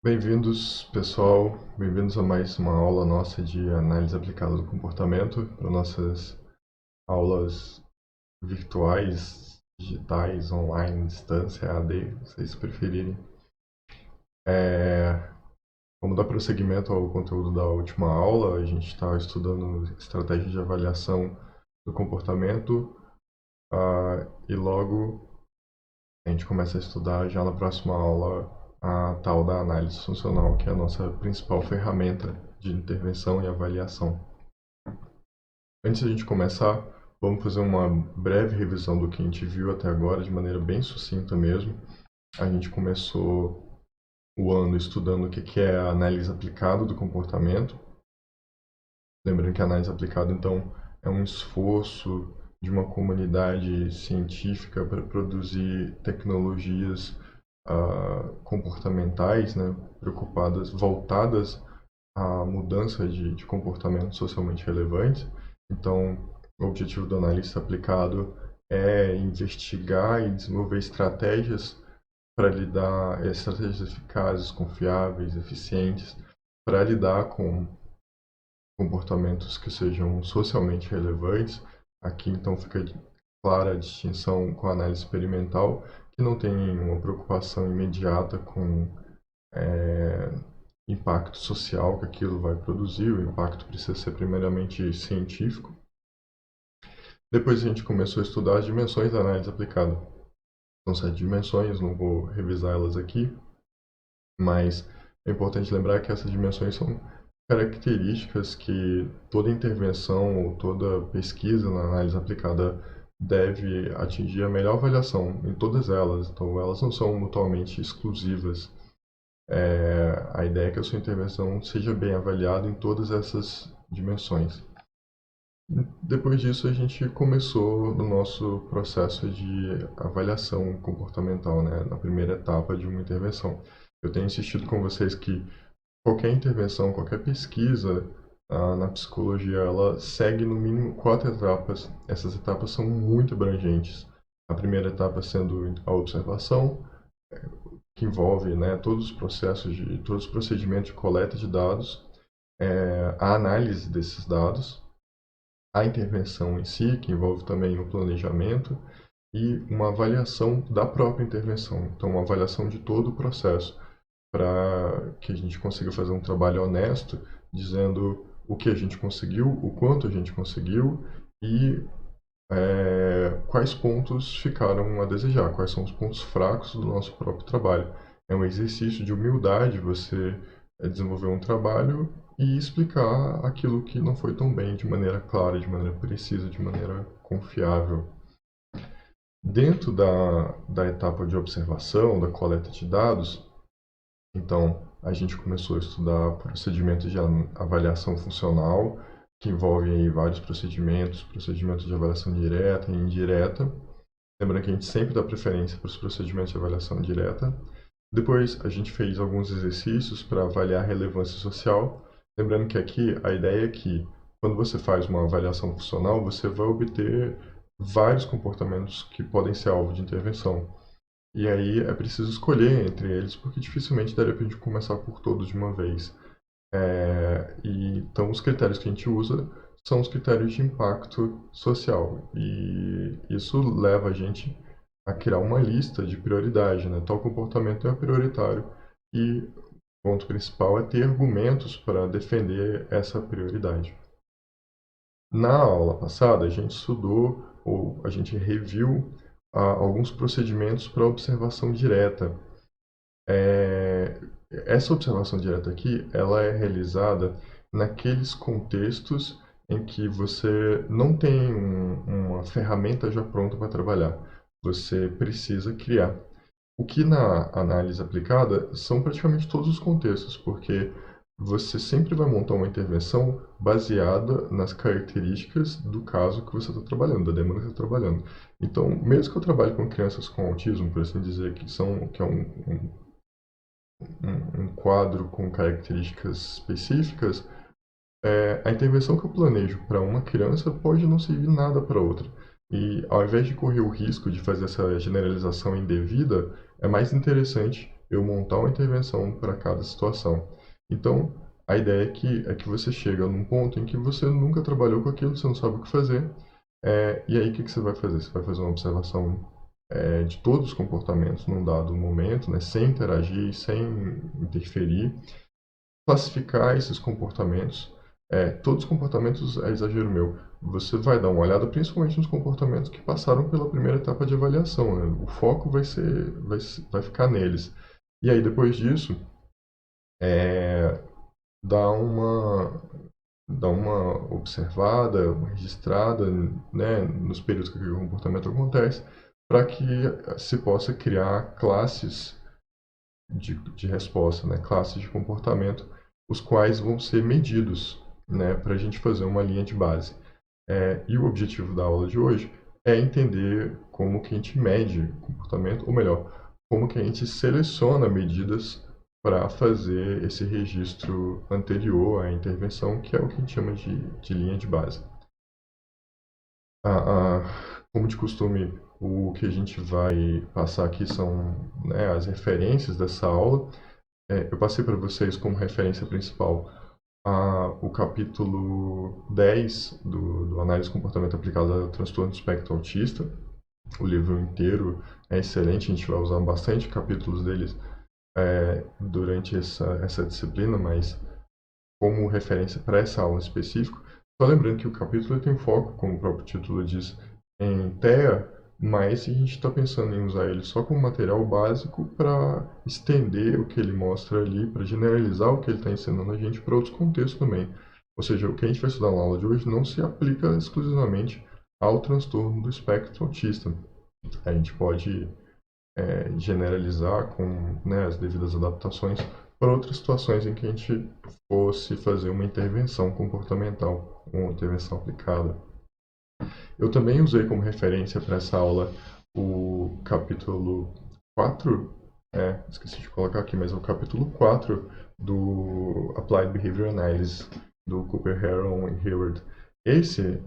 Bem-vindos, pessoal. Bem-vindos a mais uma aula nossa de análise aplicada do comportamento para nossas aulas virtuais, digitais, online, distância, AD, vocês preferirem. Vamos dar prosseguimento ao conteúdo da última aula. A gente está estudando estratégias de avaliação do comportamento e logo a gente começa a estudar já na próxima aula a tal da análise funcional, que é a nossa principal ferramenta de intervenção e avaliação. Antes de a gente começar, vamos fazer uma breve revisão do que a gente viu até agora, de maneira bem sucinta mesmo. A gente começou o ano estudando o que é a análise aplicada do comportamento. Lembrando que a análise aplicada, então, é um esforço de uma comunidade científica para produzir tecnologias comportamentais, né, voltadas à mudança de comportamentos socialmente relevantes. Então, o objetivo do analista aplicado é investigar e desenvolver estratégias para lidar, estratégias eficazes, confiáveis, eficientes, para lidar com comportamentos que sejam socialmente relevantes. Aqui, então, fica clara a distinção com a análise experimental, que não tem uma preocupação imediata com impacto social que aquilo vai produzir, o impacto precisa ser primeiramente científico. Depois a gente começou a estudar as dimensões da análise aplicada. São 7 dimensões, não vou revisar elas aqui, mas é importante lembrar que essas dimensões são características que toda intervenção ou toda pesquisa na análise aplicada deve atingir a melhor avaliação em todas elas. Então, elas não são mutuamente exclusivas. A ideia é que a sua intervenção seja bem avaliada em todas essas dimensões. Depois disso, a gente começou no nosso processo de avaliação comportamental, né, na primeira etapa de uma intervenção. Eu tenho insistido com vocês que qualquer intervenção, qualquer pesquisa na psicologia, ela segue no mínimo 4 etapas. Essas etapas são muito abrangentes. A primeira etapa sendo a observação, que envolve, né, todos os procedimentos de coleta de dados, a análise desses dados, a intervenção em si, que envolve também o planejamento, e uma avaliação da própria intervenção. Então, uma avaliação de todo o processo, para que a gente consiga fazer um trabalho honesto, dizendo o que a gente conseguiu, o quanto a gente conseguiu e quais pontos ficaram a desejar, quais são os pontos fracos do nosso próprio trabalho. É um exercício de humildade você desenvolver um trabalho e explicar aquilo que não foi tão bem de maneira clara, de maneira precisa, de maneira confiável. Dentro da etapa de observação, da coleta de dados, então a gente começou a estudar procedimentos de avaliação funcional, que envolvem aí vários procedimentos de avaliação direta e indireta. Lembrando que a gente sempre dá preferência para os procedimentos de avaliação direta. Depois a gente fez alguns exercícios para avaliar a relevância social. Lembrando que aqui a ideia é que quando você faz uma avaliação funcional, você vai obter vários comportamentos que podem ser alvo de intervenção. E aí é preciso escolher entre eles, porque dificilmente daria para a gente começar por todos de uma vez. Então, os critérios que a gente usa são os critérios de impacto social. E isso leva a gente a criar uma lista de prioridade, né? Tal comportamento é prioritário e o ponto principal é ter argumentos para defender essa prioridade. Na aula passada, a gente estudou ou a gente reviu alguns procedimentos para observação direta. Essa observação direta aqui, ela é realizada naqueles contextos em que você não tem uma ferramenta já pronta para trabalhar. Você precisa criar. O que na análise aplicada são praticamente todos os contextos, porque você sempre vai montar uma intervenção baseada nas características do caso que você está trabalhando, da demanda que você está trabalhando. Então, mesmo que eu trabalhe com crianças com autismo, por assim dizer, que é um quadro com características específicas, a intervenção que eu planejo para uma criança pode não servir nada para outra. E ao invés de correr o risco de fazer essa generalização indevida, é mais interessante eu montar uma intervenção para cada situação. Então, a ideia é que você chega num ponto em que você nunca trabalhou com aquilo, você não sabe o que fazer, e aí o que você vai fazer? Você vai fazer uma observação de todos os comportamentos num dado momento, né, sem interagir, sem interferir, classificar esses comportamentos. Todos os comportamentos é exagero meu. Você vai dar uma olhada principalmente nos comportamentos que passaram pela primeira etapa de avaliação, né? O foco vai ficar neles. E aí, depois disso, é, dá uma observada, uma registrada, né, nos períodos que o comportamento acontece, para que se possa criar classes de resposta, né, classes de comportamento, os quais vão ser medidos, né, para a gente fazer uma linha de base. E o objetivo da aula de hoje é entender como que a gente mede comportamento, ou melhor, como que a gente seleciona medidas para fazer esse registro anterior à intervenção, que é o que a gente chama de linha de base. Como de costume, o que a gente vai passar aqui são, né, as referências dessa aula. Eu passei para vocês como referência principal o capítulo 10 do Análise do Comportamento Aplicado ao Transtorno do Espectro Autista. O livro inteiro é excelente, a gente vai usar bastante capítulos deles durante essa disciplina, mas como referência para essa aula em específico. Só lembrando que o capítulo tem foco, como o próprio título diz, em TEA, mas a gente está pensando em usar ele só como material básico para estender o que ele mostra ali, para generalizar o que ele está ensinando a gente para outros contextos também. Ou seja, o que a gente vai estudar na aula de hoje não se aplica exclusivamente ao transtorno do espectro autista. A gente pode generalizar com, né, as devidas adaptações para outras situações em que a gente fosse fazer uma intervenção comportamental, uma intervenção aplicada. Eu também usei como referência para essa aula o capítulo 4, esqueci de colocar aqui, mas é o capítulo 4 do Applied Behavior Analysis, do Cooper, Heron e Hayward. Esse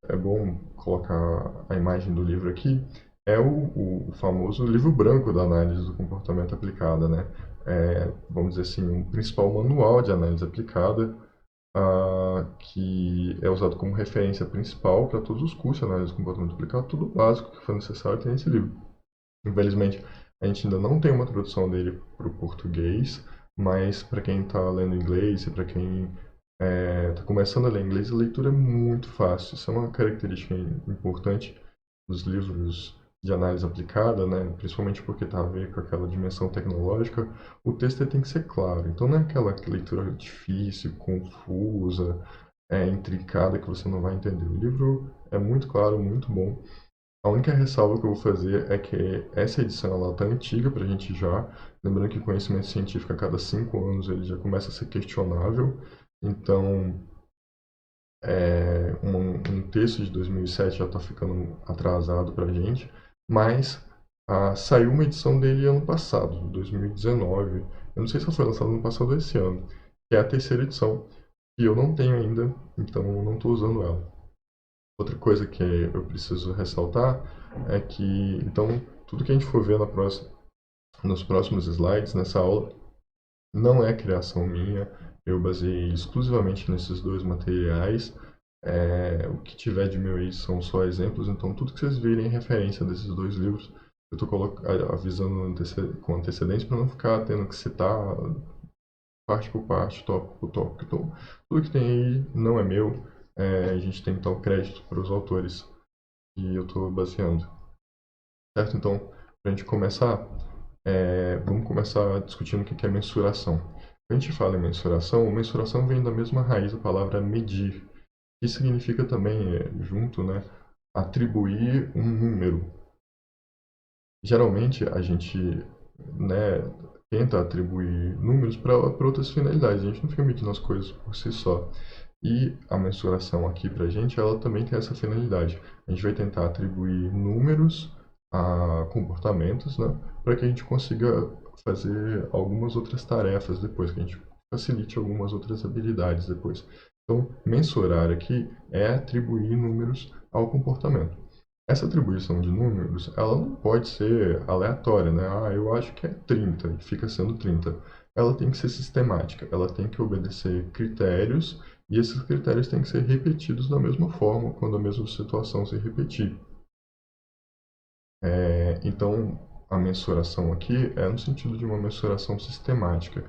é bom colocar a imagem do livro aqui, é o famoso livro branco da análise do comportamento aplicada, né? Vamos dizer assim, um principal manual de análise aplicada, que é usado como referência principal para todos os cursos de análise do comportamento aplicado, tudo básico que for necessário tem nesse livro. Infelizmente, a gente ainda não tem uma tradução dele para o português, mas para quem está lendo inglês e para quem está começando a ler inglês, a leitura é muito fácil. Isso é uma característica importante dos livros de análise aplicada, né? Principalmente porque está a ver com aquela dimensão tecnológica. O texto tem que ser claro. Então não é aquela leitura difícil, confusa, intricada que você não vai entender. O livro é muito claro, muito bom. A única ressalva que eu vou fazer é que essa edição está antiga para a gente já. Lembrando que conhecimento científico a cada 5 anos ele já começa a ser questionável. Então, um texto de 2007 já está ficando atrasado para a gente, mas saiu uma edição dele ano passado, 2019. Eu não sei se foi lançado ano passado ou esse ano, que é a terceira edição, que eu não tenho ainda, então eu não estou usando ela. Outra coisa que eu preciso ressaltar é que, então, tudo que a gente for ver nos próximos slides, nessa aula, não é criação minha, eu baseei exclusivamente nesses dois materiais. O que tiver de meu aí são só exemplos, então tudo que vocês virem em referência desses dois livros, eu estou avisando com antecedência para não ficar tendo que citar parte por parte, tópico por tópico. Então, tudo que tem aí não é meu, a gente tem que dar o crédito para os autores que eu estou baseando. Certo? Então, para a gente começar, vamos começar discutindo o que é mensuração. Quando a gente fala em mensuração vem da mesma raiz da palavra medir, que significa também, junto, né, atribuir um número. Geralmente a gente, né, tenta atribuir números para outras finalidades, a gente não fica medindo as coisas por si só. E a mensuração aqui para a gente, ela também tem essa finalidade. A gente vai tentar atribuir números a comportamentos, né, para que a gente consiga fazer algumas outras tarefas depois, que a gente facilite algumas outras habilidades depois. Então, mensurar aqui é atribuir números ao comportamento. Essa atribuição de números, ela não pode ser aleatória, né? Ah, eu acho que é 30 e fica sendo 30. Ela tem que ser sistemática, ela tem que obedecer critérios e esses critérios têm que ser repetidos da mesma forma quando a mesma situação se repetir. Então, a mensuração aqui é no sentido de uma mensuração sistemática.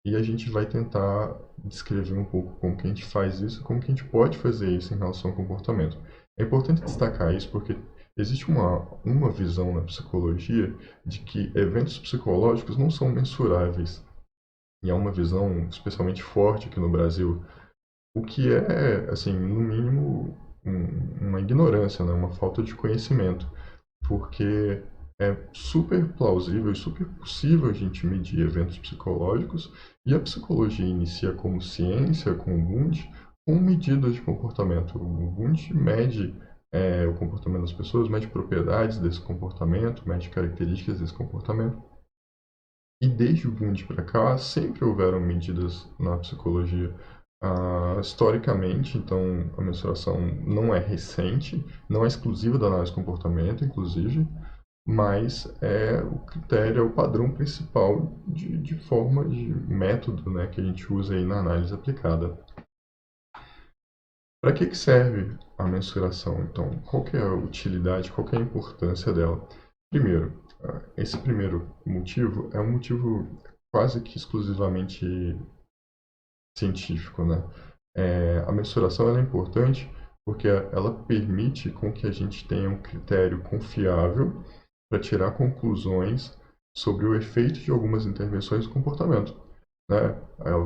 E a gente vai tentar descrever um pouco como que a gente faz isso, como que a gente pode fazer isso em relação ao comportamento. É importante destacar isso porque existe uma visão na psicologia de que eventos psicológicos não são mensuráveis. E é uma visão especialmente forte aqui no Brasil, o que é, assim, no mínimo, uma ignorância, né? Uma falta de conhecimento, porque é super plausível e super possível a gente medir eventos psicológicos, e a psicologia inicia como ciência, com o Wundt, com medidas de comportamento. O Wundt mede o comportamento das pessoas, mede propriedades desse comportamento, mede características desse comportamento. E desde o Wundt para cá, sempre houveram medidas na psicologia. Historicamente, então, a mensuração não é recente, não é exclusiva da análise de comportamento, inclusive, mas é o critério, é o padrão principal de forma, de método, né, que a gente usa aí na análise aplicada. Para que serve a mensuração, então? Qual que é a utilidade, qual que é a importância dela? Primeiro, esse primeiro motivo é um motivo quase que exclusivamente científico, né? A mensuração ela é importante porque ela permite com que a gente tenha um critério confiável para tirar conclusões sobre o efeito de algumas intervenções do comportamento, né?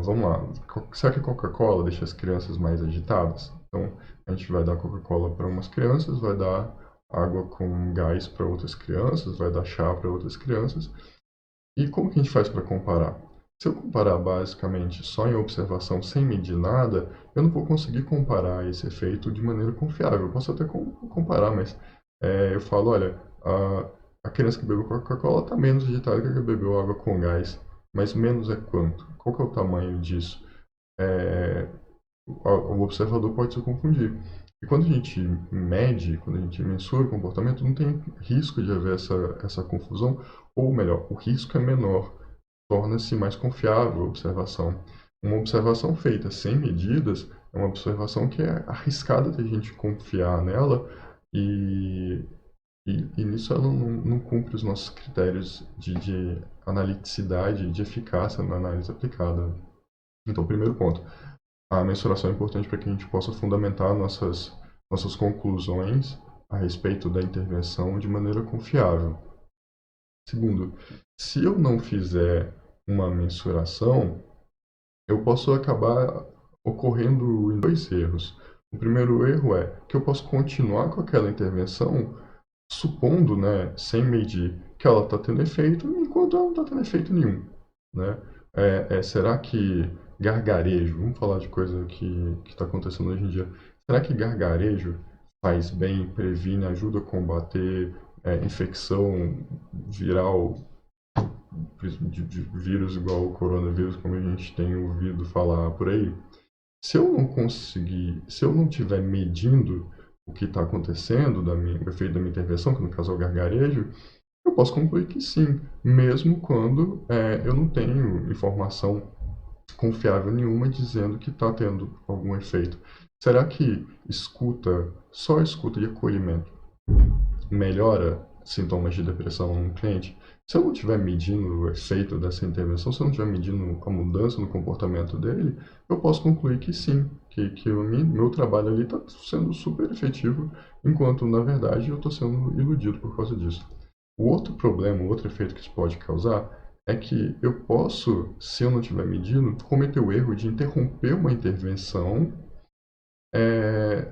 Vamos lá, será que a Coca-Cola deixa as crianças mais agitadas? Então, a gente vai dar Coca-Cola para umas crianças, vai dar água com gás para outras crianças, vai dar chá para outras crianças. E como que a gente faz para comparar? Se eu comparar basicamente só em observação sem medir nada, eu não vou conseguir comparar esse efeito de maneira confiável. Eu posso até comparar, mas eu falo, olha, a criança que bebeu Coca-Cola está menos agitada que a que bebeu água com gás. Mas menos é quanto? Qual que é o tamanho disso? É, o observador pode se confundir. E quando a gente mede, quando a gente mensura o comportamento, não tem risco de haver essa confusão, ou melhor, o risco é menor, torna-se mais confiável a observação. Uma observação feita sem medidas é uma observação que é arriscada de a gente confiar nela e, e nisso ela não cumpre os nossos critérios de analiticidade, de eficácia na análise aplicada. Então, primeiro ponto, a mensuração é importante para que a gente possa fundamentar nossas conclusões a respeito da intervenção de maneira confiável. Segundo, se eu não fizer uma mensuração, eu posso acabar ocorrendo em dois erros. O primeiro erro é que eu posso continuar com aquela intervenção supondo, né, sem medir, que ela está tendo efeito, enquanto ela não está tendo efeito nenhum, né? Será que gargarejo, vamos falar de coisa que está acontecendo hoje em dia, será que gargarejo faz bem, previne, ajuda a combater infecção viral de vírus igual o coronavírus, como a gente tem ouvido falar por aí? Se eu não conseguir, se eu não estiver medindo o que está acontecendo, o efeito da minha intervenção, que no caso é o gargarejo, eu posso concluir que sim, mesmo quando eu não tenho informação confiável nenhuma dizendo que está tendo algum efeito. Será que só escuta e acolhimento melhora sintomas de depressão no cliente? Se eu não estiver medindo o efeito dessa intervenção, se eu não estiver medindo a mudança no comportamento dele, eu posso concluir que sim, que o meu trabalho ali está sendo super efetivo, enquanto na verdade eu estou sendo iludido por causa disso. O outro problema, o outro efeito que isso pode causar é que eu posso, se eu não estiver medindo, cometer o erro de interromper uma intervenção é,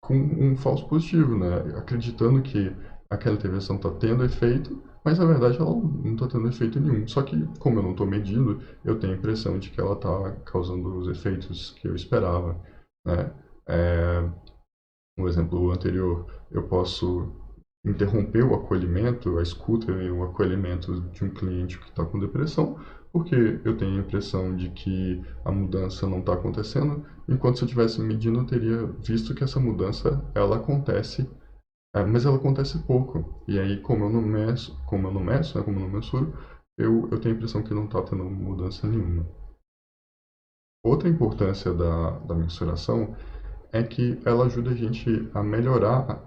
com um falso positivo, né? Acreditando que aquela intervenção está tendo efeito, mas na verdade ela não está tendo efeito nenhum. Só que, como eu não estou medindo, eu tenho a impressão de que ela está causando os efeitos que eu esperava, né? No exemplo anterior, eu posso interromper o acolhimento, a escuta e o acolhimento de um cliente que está com depressão, porque eu tenho a impressão de que a mudança não está acontecendo, enquanto se eu tivesse medindo, eu teria visto que essa mudança ela acontece Mas ela acontece pouco. E aí, como eu não mensuro, eu tenho a impressão que não está tendo mudança nenhuma. Outra importância da mensuração é que ela ajuda a gente a melhorar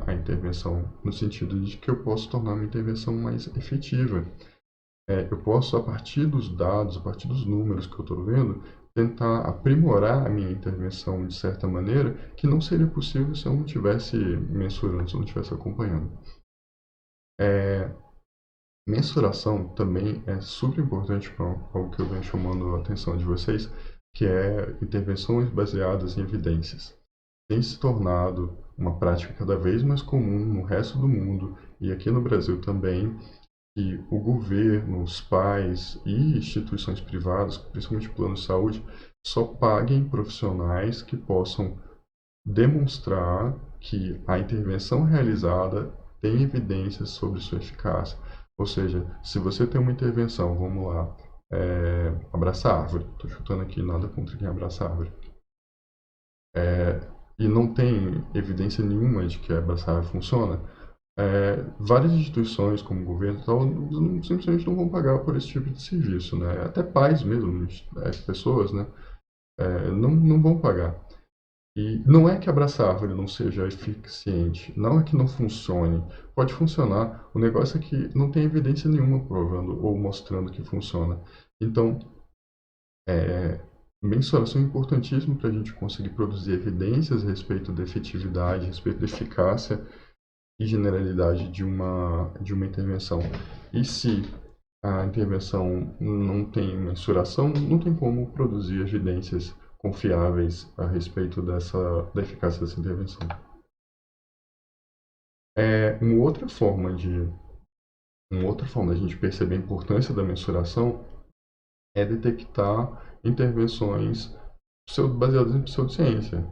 a intervenção, no sentido de que eu posso tornar uma intervenção mais efetiva. Eu posso, a partir dos dados, a partir dos números que eu estou vendo, tentar aprimorar a minha intervenção de certa maneira, que não seria possível se eu não estivesse mensurando, se eu não estivesse acompanhando. Mensuração também é super importante para algo que eu venho chamando a atenção de vocês, que é intervenções baseadas em evidências. Tem se tornado uma prática cada vez mais comum no resto do mundo e aqui no Brasil também, que o governo, os pais e instituições privadas, principalmente planos de saúde, só paguem profissionais que possam demonstrar que a intervenção realizada tem evidências sobre sua eficácia. Ou seja, se você tem uma intervenção, vamos lá, abraçar árvore, estou chutando aqui nada contra quem abraça árvore, e não tem evidência nenhuma de que abraçar árvore funciona, várias instituições, como o governo e tal, simplesmente não vão pagar por esse tipo de serviço, né? Até pais mesmo, pessoas, né? Não vão pagar. E não é que abraçar árvore não seja eficiente, não é que não funcione. Pode funcionar. O negócio é que não tem evidência nenhuma provando ou mostrando que funciona. Então, é, mensuração é importantíssimo para a gente conseguir produzir evidências a respeito da efetividade, a respeito da eficácia e generalidade de uma intervenção. E se a intervenção não tem mensuração, não tem como produzir evidências confiáveis a respeito da eficácia dessa intervenção. Uma outra forma da gente perceber a importância da mensuração é detectar intervenções baseadas em pseudociência.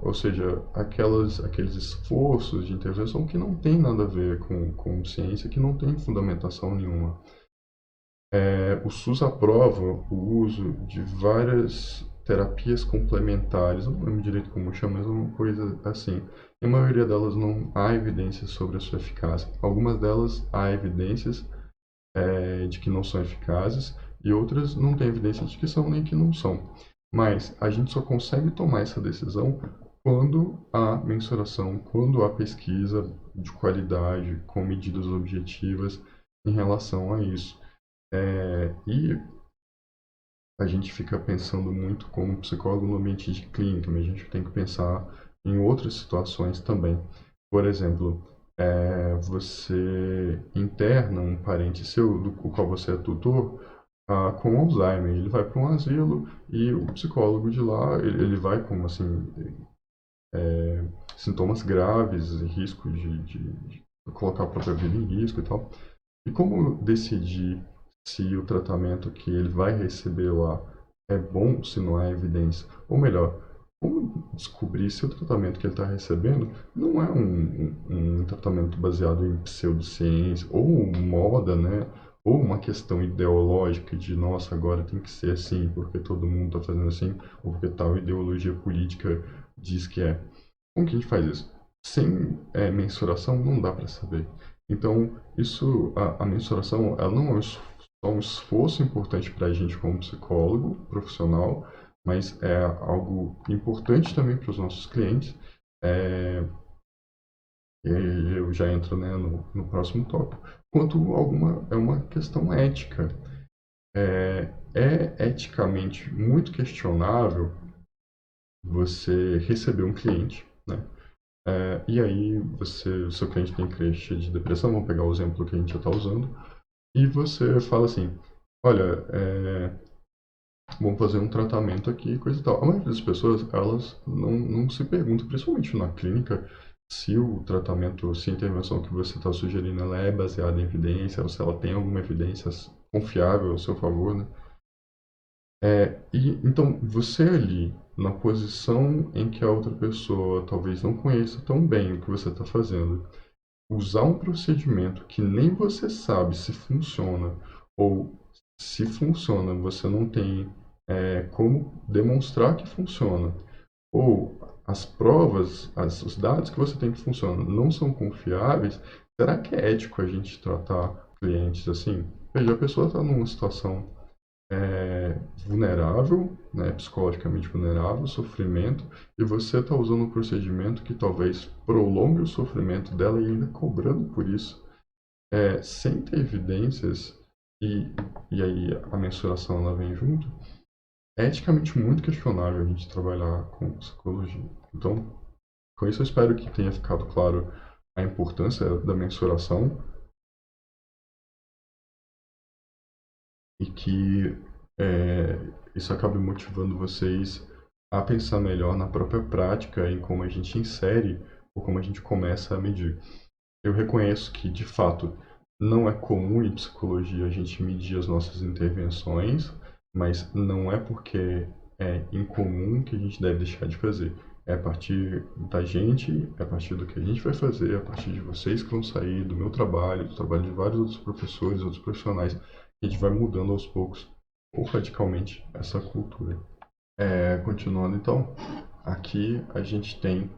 Ou seja, aqueles esforços de intervenção que não tem nada a ver com ciência, que não tem fundamentação nenhuma. O SUS aprova o uso de várias terapias complementares, não lembro direito como chama, mas é uma coisa assim. E a maioria delas não há evidências sobre a sua eficácia. Algumas delas há evidências de que não são eficazes e outras não têm evidência de que são nem que não são. Mas a gente só consegue tomar essa decisão quando há mensuração, quando há pesquisa de qualidade com medidas objetivas em relação a isso. E a gente fica pensando muito como psicólogo no ambiente de clínica, mas a gente tem que pensar em outras situações também. Por exemplo, você interna um parente seu, do qual você é tutor, com Alzheimer. Ele vai para um asilo e o psicólogo de lá, ele vai com assim, sintomas graves, risco de colocar a própria vida em risco e tal. E como decidir se o tratamento que ele vai receber lá é bom, se não há evidência? Ou melhor, como descobrir se o tratamento que ele está recebendo não é um tratamento baseado em pseudociência, ou moda, né? Ou uma questão ideológica de, nossa, agora tem que ser assim, porque todo mundo está fazendo assim, ou porque tal ideologia política diz que é. Como que a gente faz isso? Sem mensuração não dá para saber. Então, a mensuração, ela não é só um esforço importante para a gente como psicólogo profissional, mas é algo importante também para os nossos clientes. É, e aí eu já entro, né, no próximo tópico. Quanto é uma questão ética. É eticamente muito questionável você receber um cliente, né? E aí, o seu cliente tem crise de depressão, vamos pegar o exemplo que a gente já está usando, e você fala assim, olha, vamos fazer um tratamento aqui, coisa e tal. A maioria das pessoas, elas não se perguntam, principalmente na clínica, se o tratamento, se a intervenção que você está sugerindo, ela é baseada em evidência, ou se ela tem alguma evidência confiável ao seu favor, né? Então, você ali, na posição em que a outra pessoa talvez não conheça tão bem o que você está fazendo, usar um procedimento que nem você sabe se funciona, ou se funciona, você não tem como demonstrar que funciona, Ou as provas, os dados que você tem que funcionam não são confiáveis, será que é ético a gente tratar clientes assim? Veja, a pessoa está numa situação vulnerável, né, psicologicamente vulnerável, sofrimento, e você está usando um procedimento que talvez prolongue o sofrimento dela e ainda cobrando por isso, sem ter evidências, e, e aí a mensuração ela vem junto, é eticamente muito questionável a gente trabalhar com psicologia. Então, com isso eu espero que tenha ficado claro a importância da mensuração e que isso acabe motivando vocês a pensar melhor na própria prática, em como a gente insere ou como a gente começa a medir. Eu reconheço que, de fato, não é comum em psicologia a gente medir as nossas intervenções, mas não é porque é incomum que a gente deve deixar de fazer. É a partir da gente, é a partir do que a gente vai fazer, é a partir de vocês que vão sair, do meu trabalho, do trabalho de vários outros professores, outros profissionais, que a gente vai mudando aos poucos ou radicalmente essa cultura. Continuando então, aqui a gente tem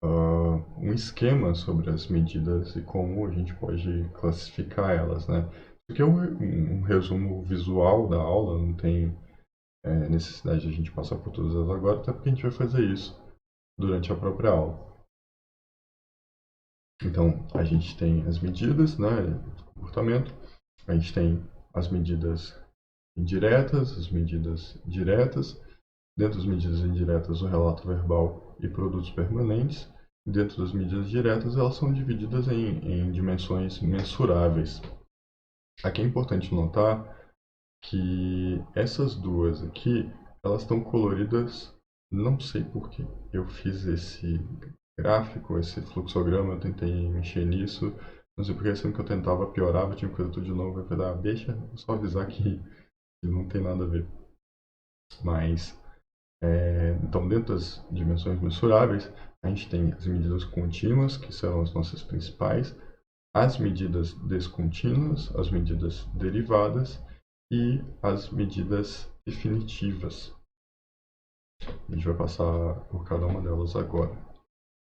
um esquema sobre as medidas e como a gente pode classificar elas, né? Isso aqui é um resumo visual da aula, não tem necessidade de a gente passar por todas elas agora, até porque a gente vai fazer isso durante a própria aula. Então, a gente tem as medidas, né, de comportamento, a gente tem as medidas indiretas, as medidas diretas, dentro das medidas indiretas, o relato verbal e produtos permanentes. Dentro das medidas diretas, elas são divididas em dimensões mensuráveis. Aqui é importante notar que essas duas aqui, elas estão coloridas, não sei por que. Eu fiz esse gráfico, esse fluxograma, eu tentei mexer nisso, não sei porque sempre que eu tentava piorava, tinha que fazer tudo de novo, eu falei, deixa, vou só avisar que não tem nada a ver. Mas então, dentro das dimensões mensuráveis, a gente tem as medidas contínuas, que são as nossas principais, as medidas descontínuas, as medidas derivadas e as medidas definitivas. A gente vai passar por cada uma delas agora.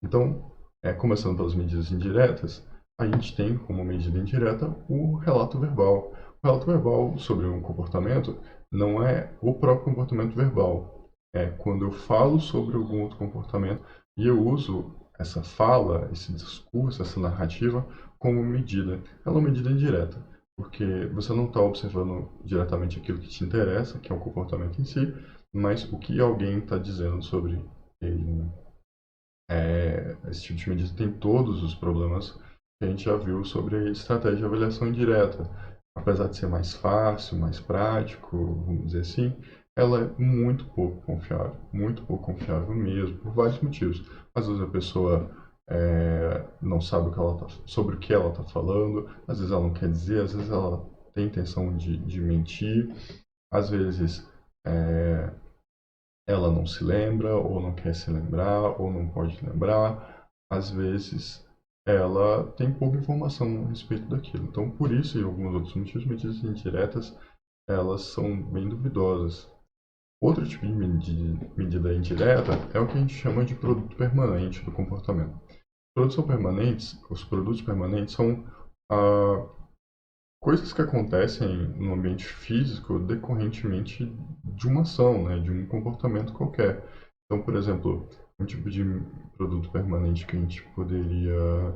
Então, começando pelas medidas indiretas, a gente tem como medida indireta o relato verbal. O relato verbal sobre um comportamento não é o próprio comportamento verbal. É quando eu falo sobre algum outro comportamento e eu uso essa fala, esse discurso, essa narrativa como medida. Ela é uma medida indireta, porque você não está observando diretamente aquilo que te interessa, que é o comportamento em si, mas o que alguém está dizendo sobre ele, né? Esse tipo de medida tem todos os problemas que a gente já viu sobre a estratégia de avaliação indireta. Apesar de ser mais fácil, mais prático, vamos dizer assim, ela é muito pouco confiável mesmo, por vários motivos. Às vezes a pessoa não sabe sobre o que ela está falando, às vezes ela não quer dizer, às vezes ela tem intenção de mentir, às vezes é, ela não se lembra, ou não quer se lembrar, ou não pode lembrar. Às vezes, ela tem pouca informação a respeito daquilo. Então, por isso e alguns outros motivos, medidas indiretas, elas são bem duvidosas. Outro tipo de medida indireta é o que a gente chama de produto permanente do comportamento. Os produtos permanentes são ah, coisas que acontecem no ambiente físico decorrentemente de uma ação, né, de um comportamento qualquer. Então, por exemplo, um tipo de produto permanente que a gente poderia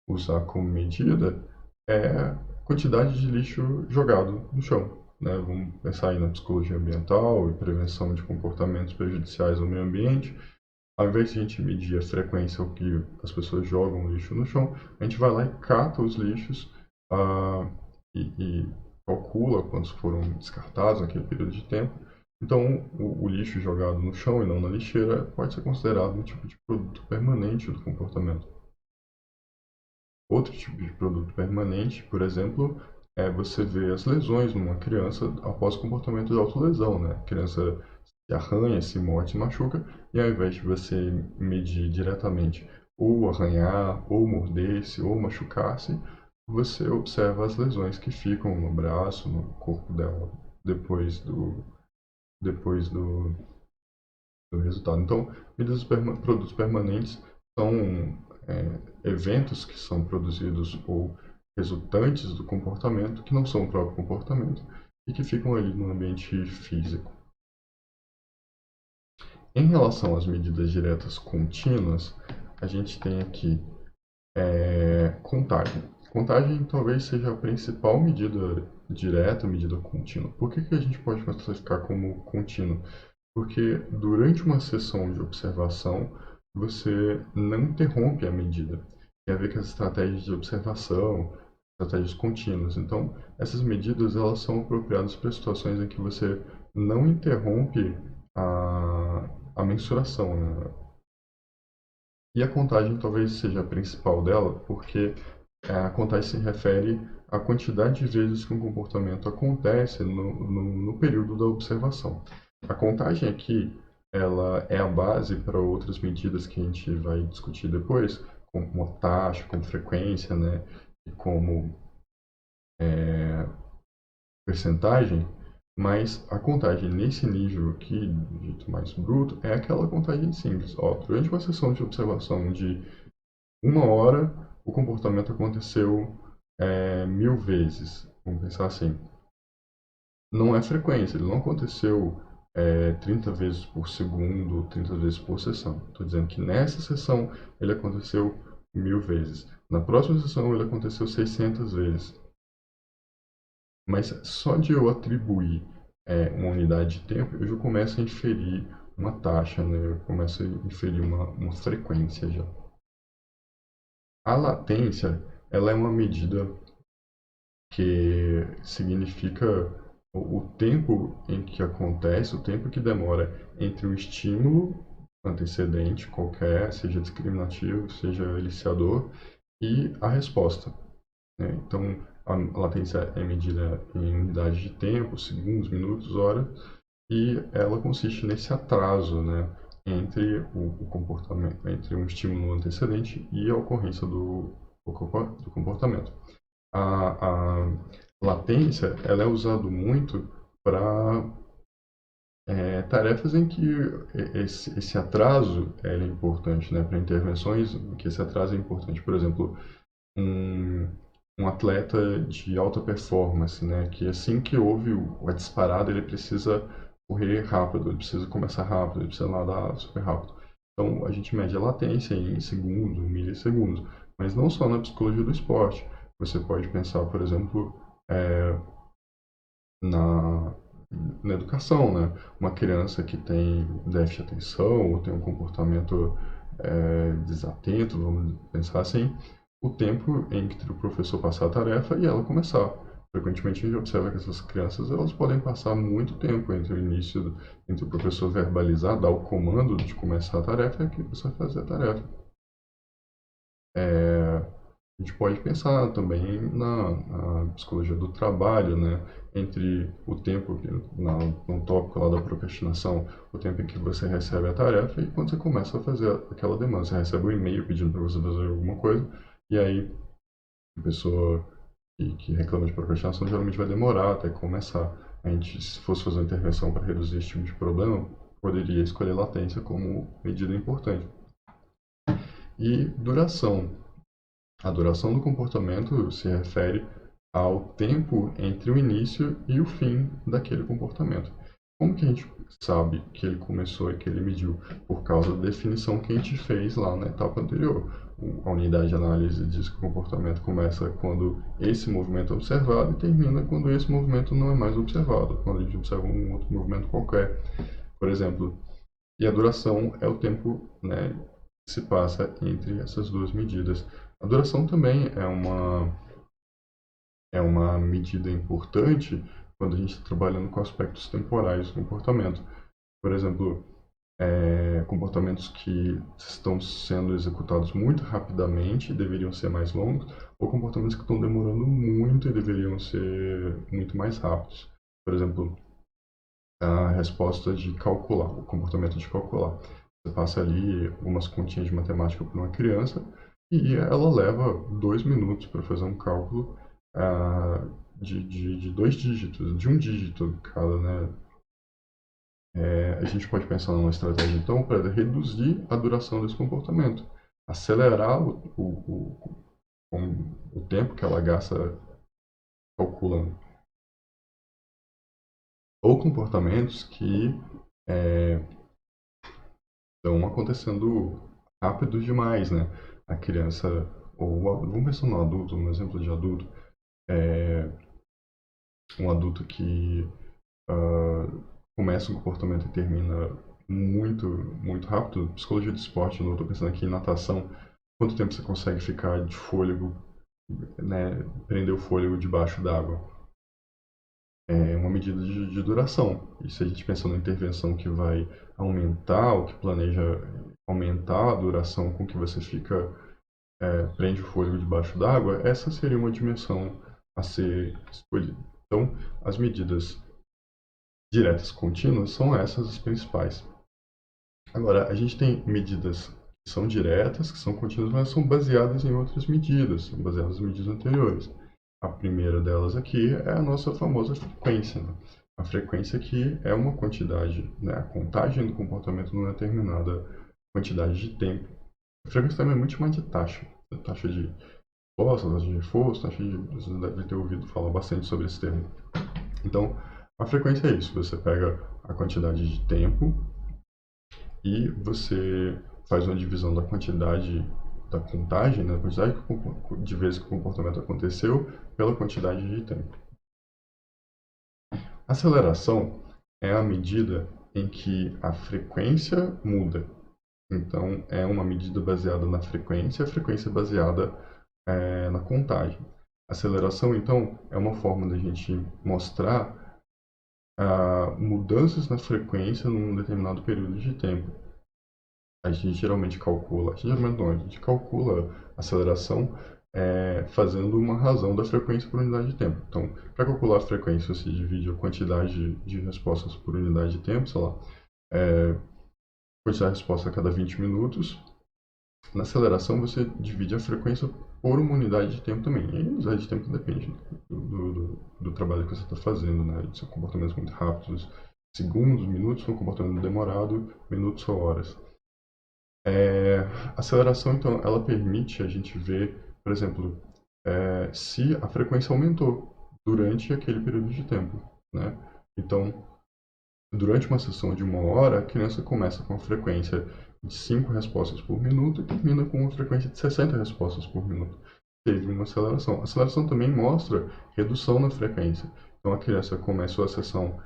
usar como medida é a quantidade de lixo jogado no chão. Né? Vamos pensar aí na psicologia ambiental e prevenção de comportamentos prejudiciais ao meio ambiente. Ao invés de a gente medir a frequência com que as pessoas jogam lixo no chão, a gente vai lá e cata os lixos ah, e calcula quantos foram descartados naquele período de tempo. Então, o lixo jogado no chão e não na lixeira pode ser considerado um tipo de produto permanente do comportamento. Outro tipo de produto permanente, por exemplo, é você ver as lesões numa criança após comportamento de autolesão, né? A criança se arranha, se morde, se machuca, e ao invés de você medir diretamente ou arranhar, ou morder-se, ou machucar-se, você observa as lesões que ficam no braço, no corpo dela, depois do do resultado. Então, produtos permanentes são eventos que são produzidos ou resultantes do comportamento, que não são o próprio comportamento, e que ficam ali no ambiente físico. Em relação às medidas diretas contínuas, a gente tem aqui contagem. Contagem talvez seja a principal medida direta, medida contínua. Por que a gente pode classificar como contínuo? Porque durante uma sessão de observação, você não interrompe a medida. Tem a ver com as estratégias de observação, estratégias contínuas. Então, essas medidas elas são apropriadas para situações em que você não interrompe a mensuração, né? E a contagem talvez seja a principal dela, porque a contagem se refere à quantidade de vezes que um comportamento acontece no período da observação. A contagem aqui ela é a base para outras medidas que a gente vai discutir depois, como a taxa, como frequência, né, e como percentagem, mas a contagem nesse nível aqui, de jeito mais bruto, é aquela contagem simples. Ó, durante uma sessão de observação de 1 hora, o comportamento aconteceu 1000 vezes. Vamos pensar assim. Não é frequência, ele não aconteceu 30 vezes por segundo, 30 vezes por sessão. Estou dizendo que nessa sessão ele aconteceu 1000 vezes. Na próxima sessão ele aconteceu 600 vezes. Mas só de eu atribuir uma unidade de tempo, eu já começo a inferir uma taxa, né? Eu começo a inferir uma frequência já. A latência, ela é uma medida que significa o tempo em que acontece, o tempo que demora entre o estímulo antecedente, qualquer, seja discriminativo, seja eliciador, e a resposta, né? Então, a latência é medida em unidades de tempo, segundos, minutos, horas, e ela consiste nesse atraso, né, entre o comportamento, entre um estímulo antecedente e a ocorrência do comportamento. A latência ela é usada muito para tarefas em que esse atraso é importante, né, para intervenções em que esse atraso é importante. Por exemplo, um, um atleta de alta performance, né, que assim que houve a disparada, ele precisa correr rápido, ele precisa começar rápido, ele precisa nadar super rápido. Então, a gente mede a latência em segundos, milissegundos, mas não só na psicologia do esporte. Você pode pensar, por exemplo, é, na, na educação, né? Uma criança que tem déficit de atenção ou tem um comportamento desatento, vamos pensar assim, o tempo entre o professor passar a tarefa e ela começar. Frequentemente a gente observa que essas crianças elas podem passar muito tempo entre o início, entre o professor verbalizar, dar o comando de começar a tarefa e a criança fazer a tarefa. A gente pode pensar também na psicologia do trabalho, né? Entre o tempo, no tópico lá da procrastinação, o tempo em que você recebe a tarefa e quando você começa a fazer aquela demanda. Você recebe um e-mail pedindo para você fazer alguma coisa, e aí a pessoa que reclama de procrastinação geralmente vai demorar até começar. A gente, se fosse fazer uma intervenção para reduzir esse tipo de problema, poderia escolher latência como medida importante. E duração. A duração do comportamento se refere ao tempo entre o início e o fim daquele comportamento. Como que a gente sabe que ele começou e que ele mediu? Por causa da definição que a gente fez lá na etapa anterior. A unidade de análise diz que o comportamento começa quando esse movimento é observado e termina quando esse movimento não é mais observado, quando a gente observa um outro movimento qualquer, por exemplo. E a duração é o tempo, né, que se passa entre essas duas medidas. A duração também é uma medida importante quando a gente está trabalhando com aspectos temporais do comportamento. Por exemplo, comportamentos que estão sendo executados muito rapidamente deveriam ser mais longos, ou comportamentos que estão demorando muito e deveriam ser muito mais rápidos. Por exemplo, a resposta de calcular, o comportamento de calcular. Você passa ali algumas continhas de matemática para uma criança e ela leva 2 minutos para fazer um cálculo de 2 dígitos, de um dígito cada, né? A gente pode pensar numa estratégia, então, para reduzir a duração desse comportamento, acelerar o tempo que ela gasta calculando. Ou comportamentos que estão acontecendo rápido demais, né? A criança, vamos pensar no adulto, um exemplo de adulto, um adulto que começa um comportamento e termina muito, muito rápido. Psicologia do esporte, eu estou pensando aqui em natação, quanto tempo você consegue ficar de fôlego, né? Prender o fôlego debaixo d'água? É uma medida de duração. E se a gente pensa numa intervenção que vai aumentar, ou que planeja aumentar a duração com que você fica, prende o fôlego debaixo d'água, essa seria uma dimensão a ser escolhida. Então, as medidas diretas contínuas são essas as principais. Agora, a gente tem medidas que são diretas, que são contínuas, mas são baseadas em outras medidas, são baseadas em medidas anteriores. A primeira delas aqui é a nossa famosa frequência, né? A frequência aqui é uma quantidade, né? A contagem do comportamento numa determinada quantidade de tempo. A frequência também é muito chamada de taxa. Taxa de resposta, taxa de reforço, taxa de... Você deve ter ouvido falar bastante sobre esse termo. Então, a frequência é isso. Você pega a quantidade de tempo e você faz uma divisão da quantidade da contagem, né, da quantidade de vezes que o comportamento aconteceu, pela quantidade de tempo. Aceleração é a medida em que a frequência muda. Então, é uma medida baseada na frequência, a frequência é baseada na contagem. Aceleração, então, é uma forma da gente mostrar mudanças na frequência num determinado período de tempo. A gente geralmente calcula, a gente calcula a aceleração fazendo uma razão da frequência por unidade de tempo. Então, para calcular a frequência, você divide a quantidade de respostas por unidade de tempo, sei lá, quantidade de resposta a cada 20 minutos. Na aceleração, você divide a frequência por uma unidade de tempo também. E a unidade de tempo depende do trabalho que você está fazendo, né? De comportamentos muito rápidos, segundos, minutos, um comportamento demorado, minutos ou horas. A aceleração, então, ela permite a gente ver, por exemplo, se a frequência aumentou durante aquele período de tempo, né? Então, durante uma sessão de 1 hora, a criança começa com a frequência de 5 respostas por minuto e termina com uma frequência de 60 respostas por minuto. Teve uma aceleração. A aceleração também mostra redução na frequência. Então, a criança começou a sessão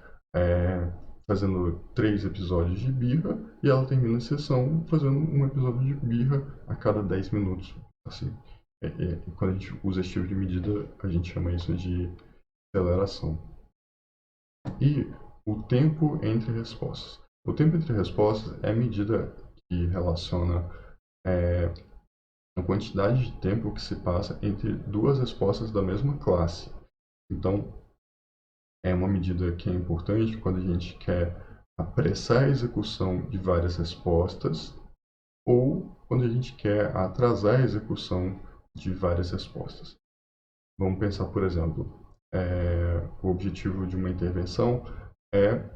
fazendo 3 episódios de birra e ela termina a sessão fazendo um episódio de birra a cada 10 minutos. Assim, quando a gente usa esse tipo de medida, a gente chama isso de aceleração. E o tempo entre respostas. O tempo entre respostas é a medida que relaciona a quantidade de tempo que se passa entre duas respostas da mesma classe. Então, é uma medida que é importante quando a gente quer apressar a execução de várias respostas ou quando a gente quer atrasar a execução de várias respostas. Vamos pensar, por exemplo, o objetivo de uma intervenção é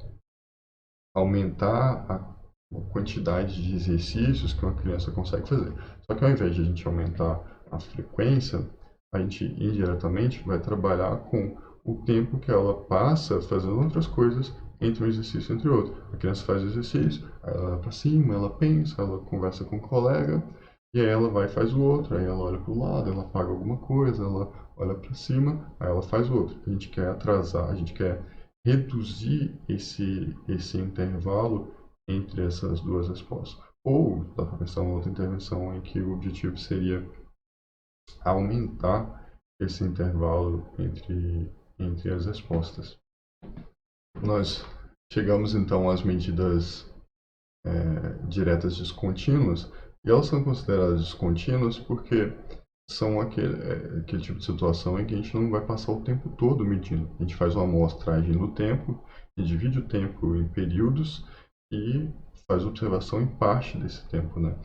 aumentar a quantidade de exercícios que uma criança consegue fazer. Só que ao invés de a gente aumentar a frequência, a gente indiretamente vai trabalhar com o tempo que ela passa fazendo outras coisas entre um exercício e entre outro. A criança faz o exercício, aí ela vai para cima, ela pensa, ela conversa com o colega, e aí ela vai e faz o outro, aí ela olha para o lado, ela apaga alguma coisa, ela olha para cima, aí ela faz o outro. A gente quer atrasar, a gente quer reduzir esse intervalo entre essas duas respostas. Ou dá para pensar uma outra intervenção em que o objetivo seria aumentar esse intervalo entre as respostas. Nós chegamos então às medidas diretas descontínuas, e elas são consideradas descontínuas porque são aquele tipo de situação em que a gente não vai passar o tempo todo medindo. A gente faz uma amostragem no tempo, e divide o tempo em períodos e faz observação em parte desse tempo, né?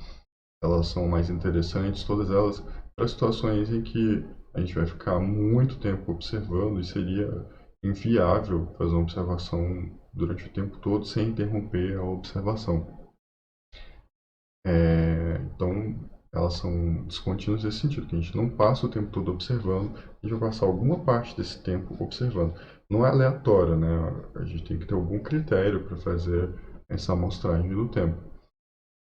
Elas são mais interessantes, todas elas, para situações em que a gente vai ficar muito tempo observando e seria inviável fazer uma observação durante o tempo todo sem interromper a observação. Então, elas são descontínuas nesse sentido, que a gente não passa o tempo todo observando, a gente vai passar alguma parte desse tempo observando. Não é aleatório, né? A gente tem que ter algum critério para fazer essa amostragem do tempo.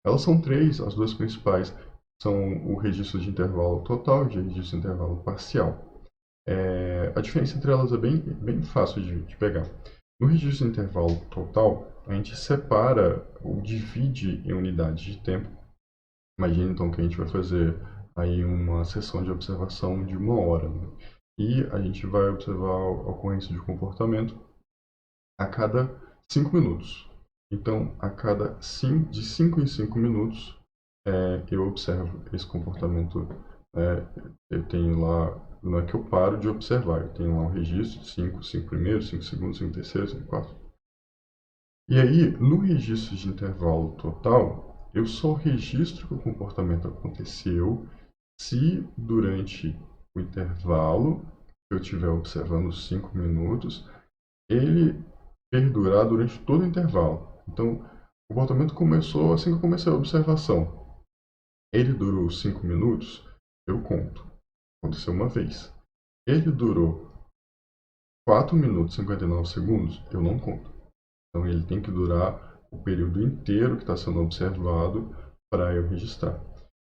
Elas são três, as duas principais são o registro de intervalo total e o registro de intervalo parcial. A diferença entre elas é bem fácil de pegar. No registro de intervalo total, a gente separa ou divide em unidades de tempo. Imagina então que a gente vai fazer aí uma sessão de observação de 1 hora, né? E a gente vai observar a ocorrência de comportamento a cada 5 minutos. Então, de 5 em 5 minutos, eu observo esse comportamento. Eu tenho lá, não é que eu paro de observar, eu tenho lá um registro de 5 primeiros, 5 segundos, 5 terceiros, 5 quartos. E aí, no registro de intervalo total, eu só registro que o comportamento aconteceu se durante o intervalo que eu estiver observando os 5 minutos, ele perdurar durante todo o intervalo. Então, o comportamento começou assim que eu comecei a observação. Ele durou 5 minutos, eu conto. Aconteceu uma vez. Ele durou 4 minutos e 59 segundos, eu não conto. Então, ele tem que durar o período inteiro que está sendo observado para eu registrar.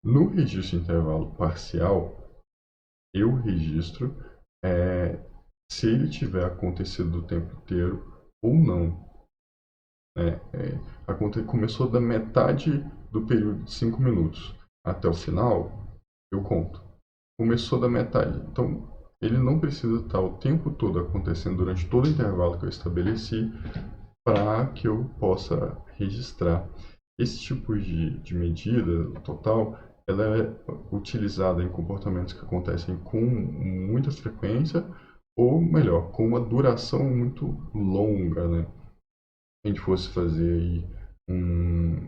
No registro de intervalo parcial, eu registro se ele tiver acontecido o tempo inteiro ou não. Começou da metade do período de 5 minutos até o final, eu conto. Começou da metade. Então, ele não precisa estar o tempo todo acontecendo durante todo o intervalo que eu estabeleci para que eu possa registrar. Esse tipo de medida total, ela é utilizada em comportamentos que acontecem com muita frequência, ou melhor, com uma duração muito longa, né? Se a gente fosse fazer aí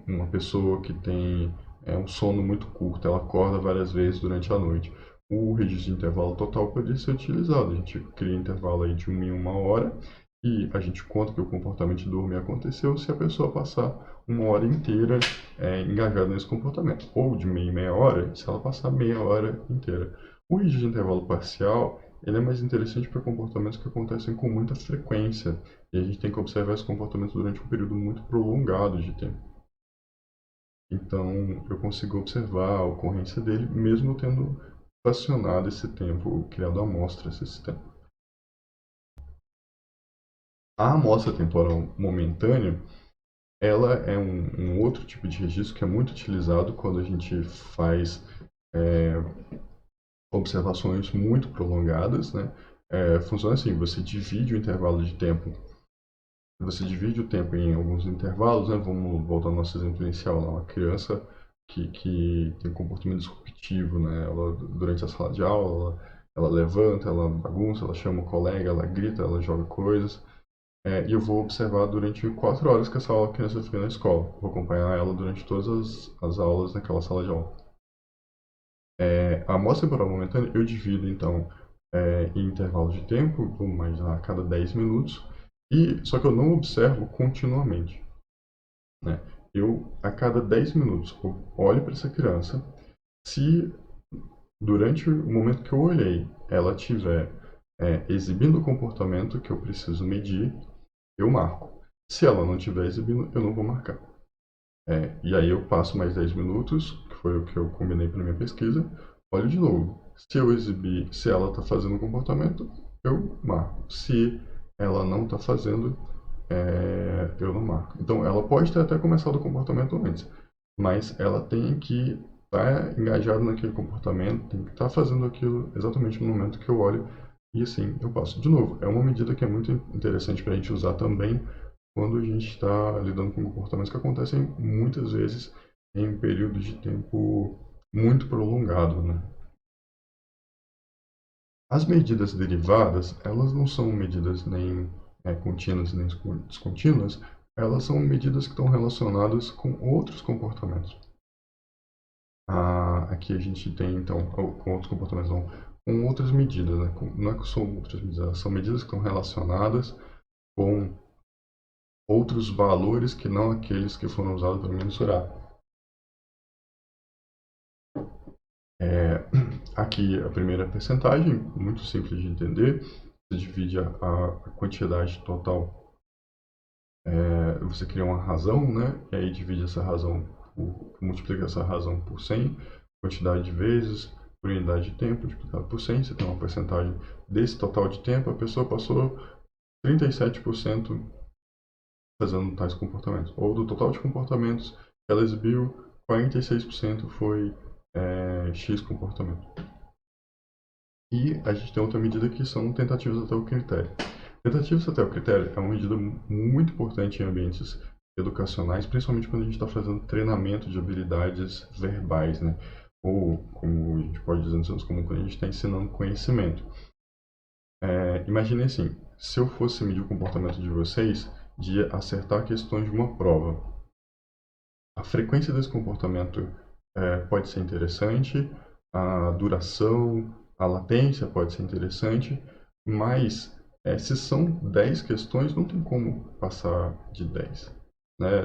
uma pessoa que tem um sono muito curto, ela acorda várias vezes durante a noite. O registro de intervalo total poderia ser utilizado. A gente cria intervalo aí de 1 em 1 hora e a gente conta que o comportamento de dormir aconteceu se a pessoa passar 1 hora inteira engajada nesse comportamento. Ou de meia em meia hora, se ela passar meia hora inteira. O registro de intervalo parcial ele é mais interessante para comportamentos que acontecem com muita frequência. E a gente tem que observar esse comportamento durante um período muito prolongado de tempo. Então, eu consigo observar a ocorrência dele, mesmo tendo fracionado esse tempo, criado amostras esse tempo. A amostra temporal momentânea, ela é um outro tipo de registro que é muito utilizado quando a gente faz observações muito prolongadas, né? Funciona assim, você divide o intervalo de tempo. Você divide o tempo em alguns intervalos, né? Vamos voltar ao nosso exemplo inicial lá. Uma criança que tem um comportamento disruptivo, né? Ela, durante a sala de aula, ela levanta, ela bagunça, ela chama o colega, ela grita, ela joga coisas. E eu vou observar durante 4 horas que essa criança fica na escola. Vou acompanhar ela durante todas as aulas naquela sala de aula. A amostra temporal momentânea eu divido, então, em intervalos de tempo, vamos imaginar a cada 10 minutos, só que eu não observo continuamente. Né? Eu, a cada 10 minutos, eu olho para essa criança, se durante o momento que eu olhei, ela estiver exibindo o comportamento que eu preciso medir, eu marco. Se ela não estiver exibindo, eu não vou marcar. E aí eu passo mais 10 minutos, que foi o que eu combinei para minha pesquisa, olho de novo. Se eu exibir, se ela está fazendo o comportamento, eu marco. Se ela não está fazendo, eu não marco. Então, ela pode ter até começado o comportamento antes, mas ela tem que estar engajada naquele comportamento, tem que estar fazendo aquilo exatamente no momento que eu olho, e assim eu passo. De novo, é uma medida que é muito interessante para a gente usar também quando a gente está lidando com comportamentos que acontecem muitas vezes em períodos de tempo muito prolongado, né? As medidas derivadas, elas não são medidas nem contínuas nem descontínuas, elas são medidas que estão relacionadas com outros comportamentos. Aqui a gente tem, então, com outros comportamentos, não, com outras medidas, né? Não é que são outras medidas, são medidas que estão relacionadas com outros valores que não aqueles que foram usados para mensurar. Aqui a primeira percentagem, muito simples de entender, você divide a quantidade total, você cria uma razão, né? E aí divide essa razão, multiplica essa razão por 100, quantidade de vezes, por unidade de tempo, multiplicado por 100, você tem uma percentagem desse total de tempo, a pessoa passou 37% fazendo tais comportamentos. Ou do total de comportamentos que ela exibiu, 46% foi X comportamento. E a gente tem outra medida que são tentativas até o critério. Tentativas até o critério é uma medida muito importante em ambientes educacionais, principalmente quando a gente está fazendo treinamento de habilidades verbais, né? Ou, como a gente pode dizer no senso comum, quando a gente está ensinando conhecimento. Imagine assim, se eu fosse medir o comportamento de vocês de acertar questões de uma prova. A frequência desse comportamento pode ser interessante, a duração, a latência pode ser interessante, mas se são 10 questões, não tem como passar de 10. Né?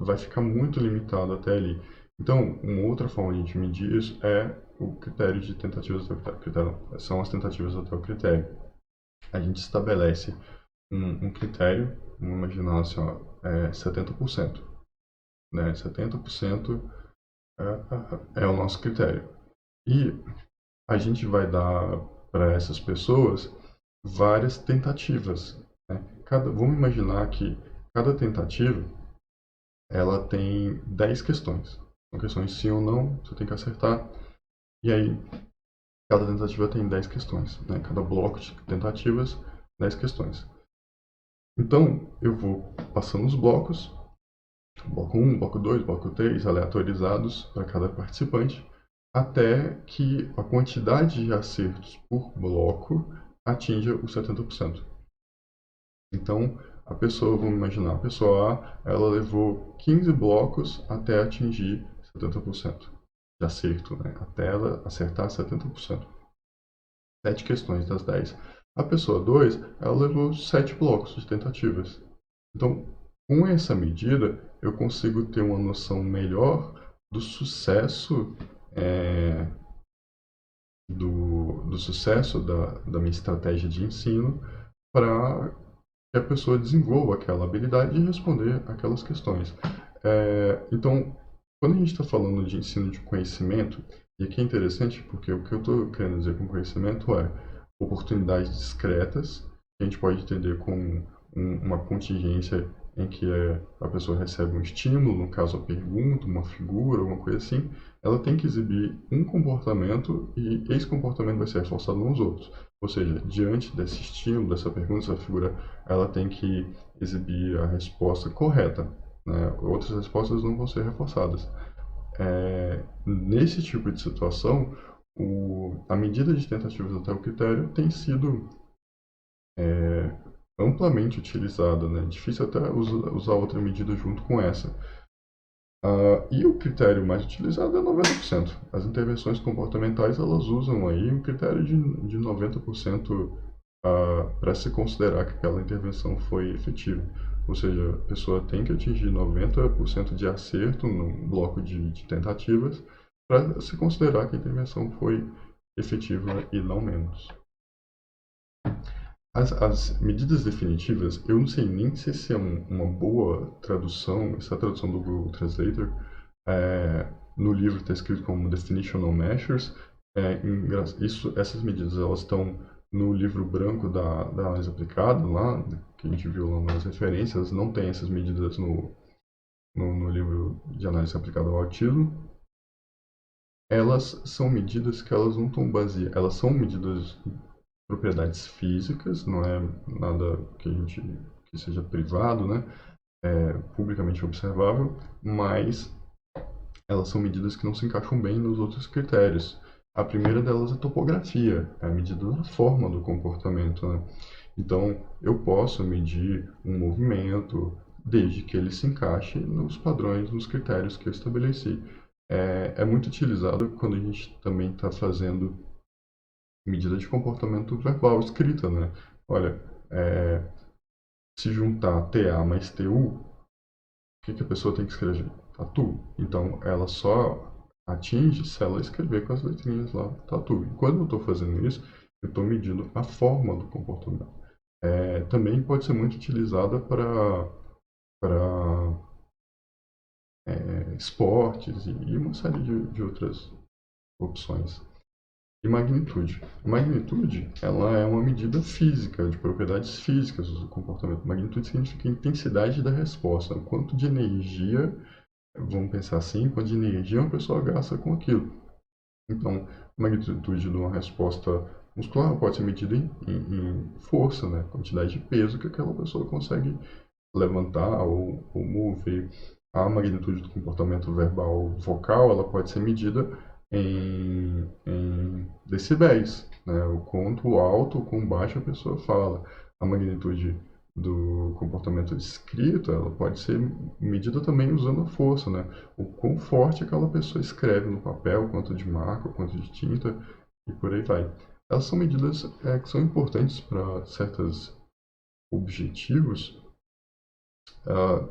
Vai ficar muito limitado até ali. Então, uma outra forma de a gente medir isso é o critério de tentativas até o critério. São as tentativas até o critério. A gente estabelece um critério, vamos imaginar assim, ó, 70%. Né? 70% é o nosso critério. E a gente vai dar para essas pessoas várias tentativas. Né? Vamos imaginar que cada tentativa ela tem 10 questões. São questões sim ou não, você tem que acertar. E aí, cada tentativa tem 10 questões. Né? Cada bloco de tentativas, 10 questões. Então, eu vou passando os blocos, bloco 1, bloco 2, bloco 3, aleatorizados para cada participante, até que a quantidade de acertos por bloco atinja os 70%. Então, a pessoa, vamos imaginar, a pessoa A, ela levou 15 blocos até atingir 70% de acerto, né? Até ela acertar 70%. 7 questões das 10. A pessoa 2, ela levou 7 blocos de tentativas. Então, com essa medida, eu consigo ter uma noção melhor do sucesso do sucesso da minha estratégia de ensino para que a pessoa desenvolva aquela habilidade de responder aquelas questões. Então, quando a gente está falando de ensino de conhecimento, e aqui é interessante porque o que eu estou querendo dizer com conhecimento é oportunidades discretas, que a gente pode entender como uma contingência em que a pessoa recebe um estímulo, no caso a pergunta, uma figura, alguma coisa assim, ela tem que exibir um comportamento e esse comportamento vai ser reforçado nos outros. Ou seja, diante desse estímulo, dessa pergunta, essa figura, ela tem que exibir a resposta correta. Né? Outras respostas não vão ser reforçadas. Nesse tipo de situação, a medida de tentativas até o critério tem sido amplamente utilizada. Né? Difícil até usar outra medida junto com essa. E o critério mais utilizado é 90%. As intervenções comportamentais elas usam aí um critério de 90% para se considerar que aquela intervenção foi efetiva. Ou seja, a pessoa tem que atingir 90% de acerto no bloco de tentativas para se considerar que a intervenção foi efetiva e não menos. As medidas definitivas, eu não sei nem se é uma boa tradução, essa tradução do Google Translator, no livro está escrito como Definitional Measures. Essas medidas elas estão no livro branco da análise aplicada, lá, que a gente viu lá nas referências, não tem essas medidas no livro de análise aplicada ao autismo. Elas são medidas que elas não estão baseadas, elas são medidas propriedades físicas, não é nada que seja privado, né? Publicamente observável, mas elas são medidas que não se encaixam bem nos outros critérios. A primeira delas é a topografia, é a medida da forma do comportamento. Né? Então, eu posso medir um movimento desde que ele se encaixe nos padrões, nos critérios que eu estabeleci. É muito utilizado quando a gente também está fazendo medida de comportamento verbal escrita, né? Olha, se juntar TA mais TU, o que a pessoa tem que escrever? Tatu. Então, ela só atinge se ela escrever com as letrinhas lá, tatu. E quando eu estou fazendo isso, eu estou medindo a forma do comportamento. Também pode ser muito utilizada para esportes e uma série de outras opções. E magnitude. A magnitude, ela é uma medida física, de propriedades físicas do comportamento. Magnitude significa a intensidade da resposta, o quanto de energia, vamos pensar assim, quanto de energia uma pessoa gasta com aquilo. Então, a magnitude de uma resposta muscular pode ser medida em força, né? Quantidade de peso que aquela pessoa consegue levantar ou mover. A magnitude do comportamento verbal vocal, ela pode ser medida em decibéis, né? O quanto alto ou quão baixo a pessoa fala. A magnitude do comportamento escrito, ela pode ser medida também usando a força, né? O quão forte aquela pessoa escreve no papel, quanto de marca, quanto de tinta e por aí vai. Elas são medidas que são importantes para certos objetivos,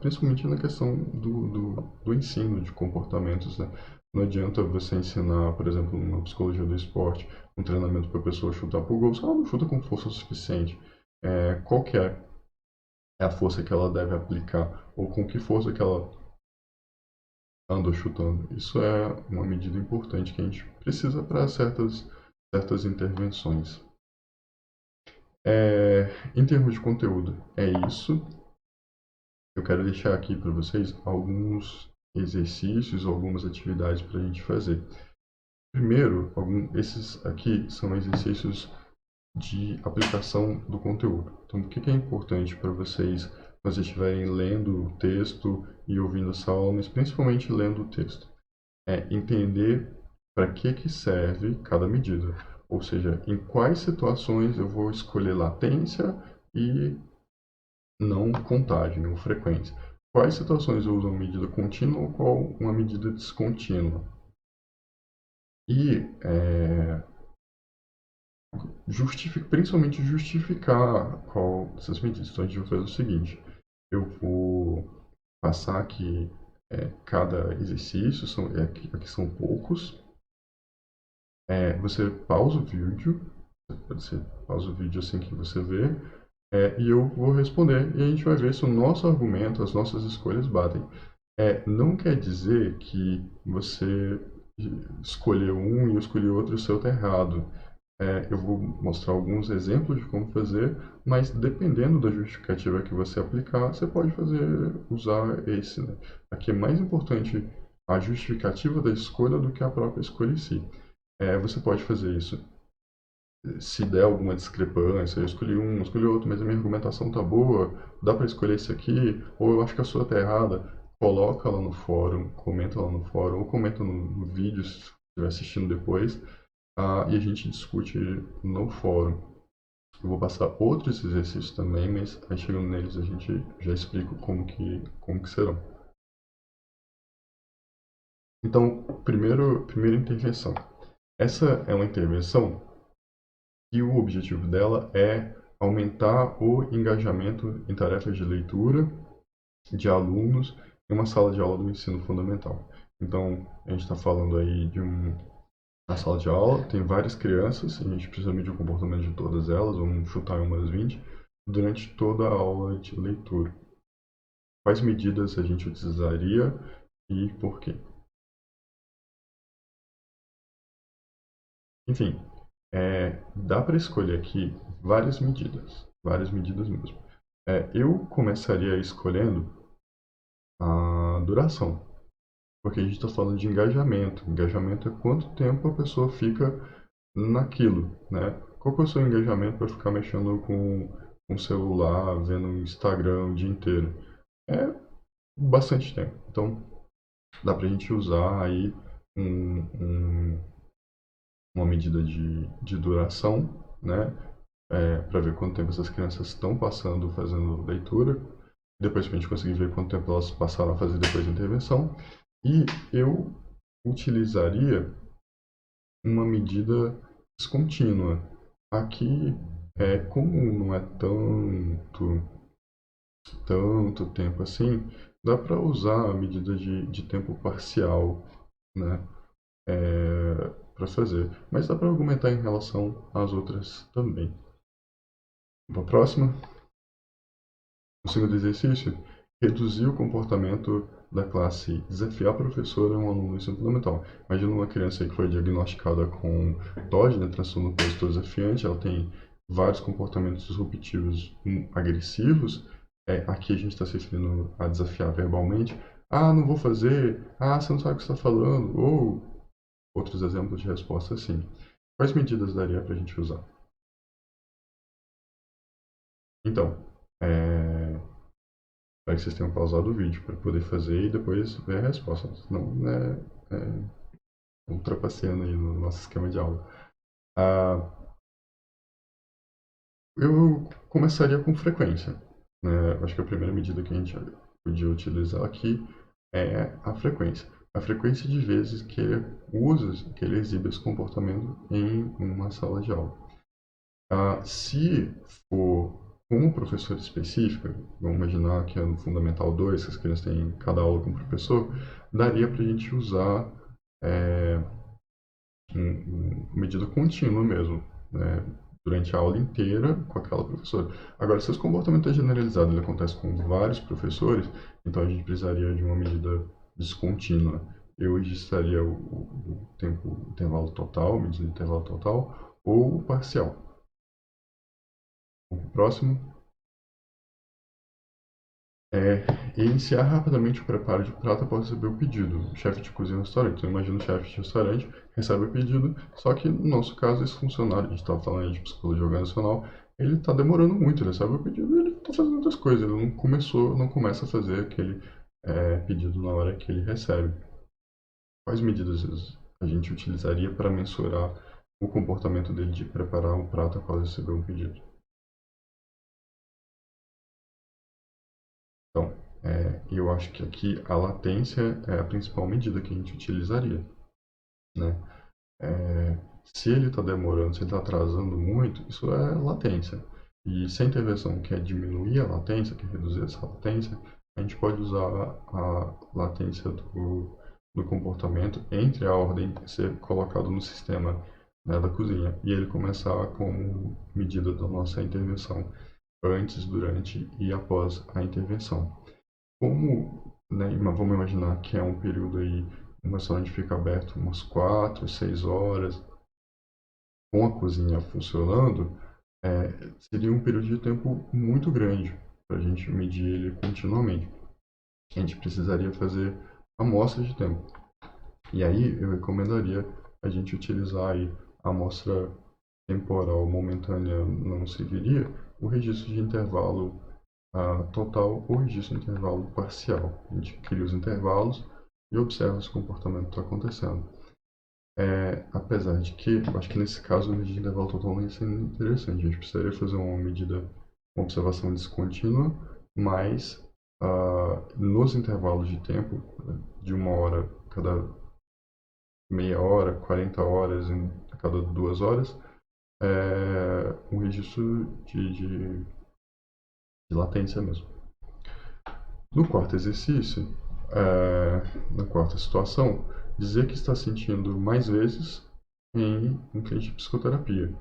principalmente na questão do ensino de comportamentos, né? Não adianta você ensinar, por exemplo, na psicologia do esporte, um treinamento para a pessoa chutar por gol, se ela não chuta com força suficiente. Qual que é a força que ela deve aplicar? Ou com que força que ela anda chutando? Isso é uma medida importante que a gente precisa para certas intervenções. Em termos de conteúdo, é isso. Eu quero deixar aqui para vocês alguns exercícios, algumas atividades para a gente fazer. Primeiro, esses aqui são exercícios de aplicação do conteúdo. Então, o que é importante para vocês quando vocês estiverem lendo o texto e ouvindo essa aula, mas principalmente lendo o texto? Entender para que serve cada medida. Ou seja, em quais situações eu vou escolher latência e não contagem ou frequência. Quais situações eu uso uma medida contínua ou qual uma medida descontínua? E principalmente justificar qual dessas medidas. Então a gente vai fazer o seguinte: eu vou passar aqui cada exercício, aqui são poucos. Você pausa o vídeo, você pausa o vídeo assim que você vê, e eu vou responder e a gente vai ver se o nosso argumento, as nossas escolhas batem. Não quer dizer que você escolheu um e eu escolhi outro e o seu está errado. Eu vou mostrar alguns exemplos de como fazer, mas dependendo da justificativa que você aplicar, você pode usar esse, né? Aqui é mais importante a justificativa da escolha do que a própria escolha em si. Você pode fazer isso se der alguma discrepância, eu escolhi um, escolhi outro, mas a minha argumentação tá boa, dá para escolher esse aqui, ou eu acho que a sua tá errada, coloca lá no fórum, comenta lá no fórum, ou comenta no vídeo se estiver assistindo depois, e a gente discute no fórum. Eu vou passar outros exercícios também, mas aí chegando neles a gente já explica como que serão. Então, primeira intervenção. Essa é uma intervenção e o objetivo dela é aumentar o engajamento em tarefas de leitura de alunos em uma sala de aula do ensino fundamental. Então, a gente está falando aí de uma sala de aula, tem várias crianças, a gente precisa medir o comportamento de todas elas, vamos chutar umas 20, durante toda a aula de leitura. Quais medidas a gente utilizaria e por quê? Enfim, dá para escolher aqui várias medidas mesmo. Eu começaria escolhendo a duração, porque a gente está falando de engajamento. Engajamento é quanto tempo a pessoa fica naquilo, né? Qual que é o seu engajamento para ficar mexendo com o celular, vendo o Instagram o dia inteiro? É bastante tempo. Então, dá para a gente usar aí uma medida de duração, né? Para ver quanto tempo essas crianças estão passando fazendo leitura. Depois a gente conseguir ver quanto tempo elas passaram a fazer depois da intervenção. E eu utilizaria uma medida descontínua. Aqui, como não é tanto tempo assim, dá para usar a medida de tempo parcial, né, para fazer. Mas dá para argumentar em relação às outras também. Vamos para a próxima. O segundo exercício, reduzir o comportamento da classe desafiar a professora a um aluno do ensino fundamental. Imagina uma criança aí que foi diagnosticada com TOD, né, transtorno opositor desafiante, ela tem vários comportamentos disruptivos agressivos. Aqui a gente está se referindo a desafiar verbalmente. Ah, não vou fazer. Ah, você não sabe o que você está falando. Ou outros exemplos de resposta assim. Quais medidas daria para a gente usar? Então, para que vocês tenham pausado o vídeo para poder fazer e depois ver a resposta. Senão, né, ultrapassando aí no nosso esquema de aula. Ah, eu começaria com frequência. Né? Acho que a primeira medida que a gente podia utilizar aqui é a frequência. A frequência de vezes que ele usa, que ele exibe esse comportamento em uma sala de aula. Se for com uma professora específica, vamos imaginar que é no Fundamental 2, que as crianças têm cada aula com um professor, daria para a gente usar é, medida contínua mesmo, né, durante a aula inteira com aquela professora. Agora, se esse comportamento é generalizado, ele acontece com vários professores, então a gente precisaria de uma medida descontínua. Eu registraria o tempo, o intervalo total, medida de intervalo total, ou o parcial. O próximo é iniciar rapidamente o preparo de prato após receber o pedido. O chefe de cozinha no restaurante. Então, imagina o chefe de restaurante, recebe o pedido, só que no nosso caso, esse funcionário, a gente estava falando de psicologia organizacional, ele está demorando muito, ele recebe o pedido e ele está fazendo outras coisas, ele não começa a fazer aquele pedido na hora que ele recebe. Quais medidas a gente utilizaria para mensurar o comportamento dele de preparar um prato após receber um pedido? Então, eu acho que aqui a latência é a principal medida que a gente utilizaria, né? Se ele está demorando, se ele está atrasando muito, isso é latência. E se a intervenção quer diminuir a latência, quer reduzir essa latência, a gente pode usar a latência do comportamento entre a ordem ser colocado no sistema, né, da cozinha e ele começar como medida da nossa intervenção antes, durante e após a intervenção. Como, né, vamos imaginar que é um período aí, um restaurante fica aberto umas 4, 6 horas, com a cozinha funcionando, seria um período de tempo muito grande para a gente medir ele continuamente. A gente precisaria fazer amostras de tempo. E aí eu recomendaria a gente utilizar aí a amostra temporal momentânea não serviria, o registro de intervalo total ou registro de intervalo parcial. A gente cria os intervalos e observa se o comportamento está acontecendo. Apesar de que, eu acho que nesse caso, a medida de intervalo total não ia ser interessante. A gente precisaria fazer uma observação descontínua, mas nos intervalos de tempo, né, de 1 hora cada meia hora, 40 horas a cada 2 horas, um registro de latência mesmo. No quarto exercício, na quarta situação, dizer que está sentindo mais vezes em um cliente de psicoterapia.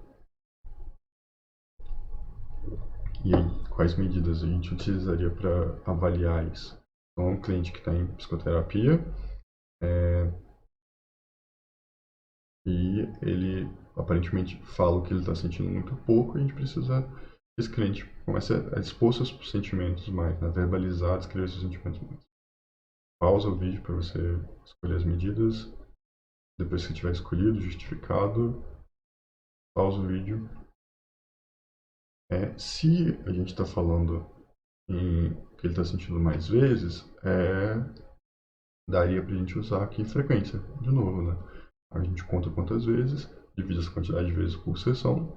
E aí, quais medidas a gente utilizaria para avaliar isso? Então, um cliente que está em psicoterapia e ele aparentemente fala o que ele está sentindo muito pouco, e a gente precisa que esse cliente comece a expor seus sentimentos mais, né? Verbalizar, descrever seus sentimentos mais. Pausa o vídeo para você escolher as medidas. Depois que tiver escolhido, justificado, pausa o vídeo. Se a gente está falando em que ele está sentindo mais vezes, daria para a gente usar aqui frequência, de novo, né? A gente conta quantas vezes, divide essa quantidade de vezes por sessão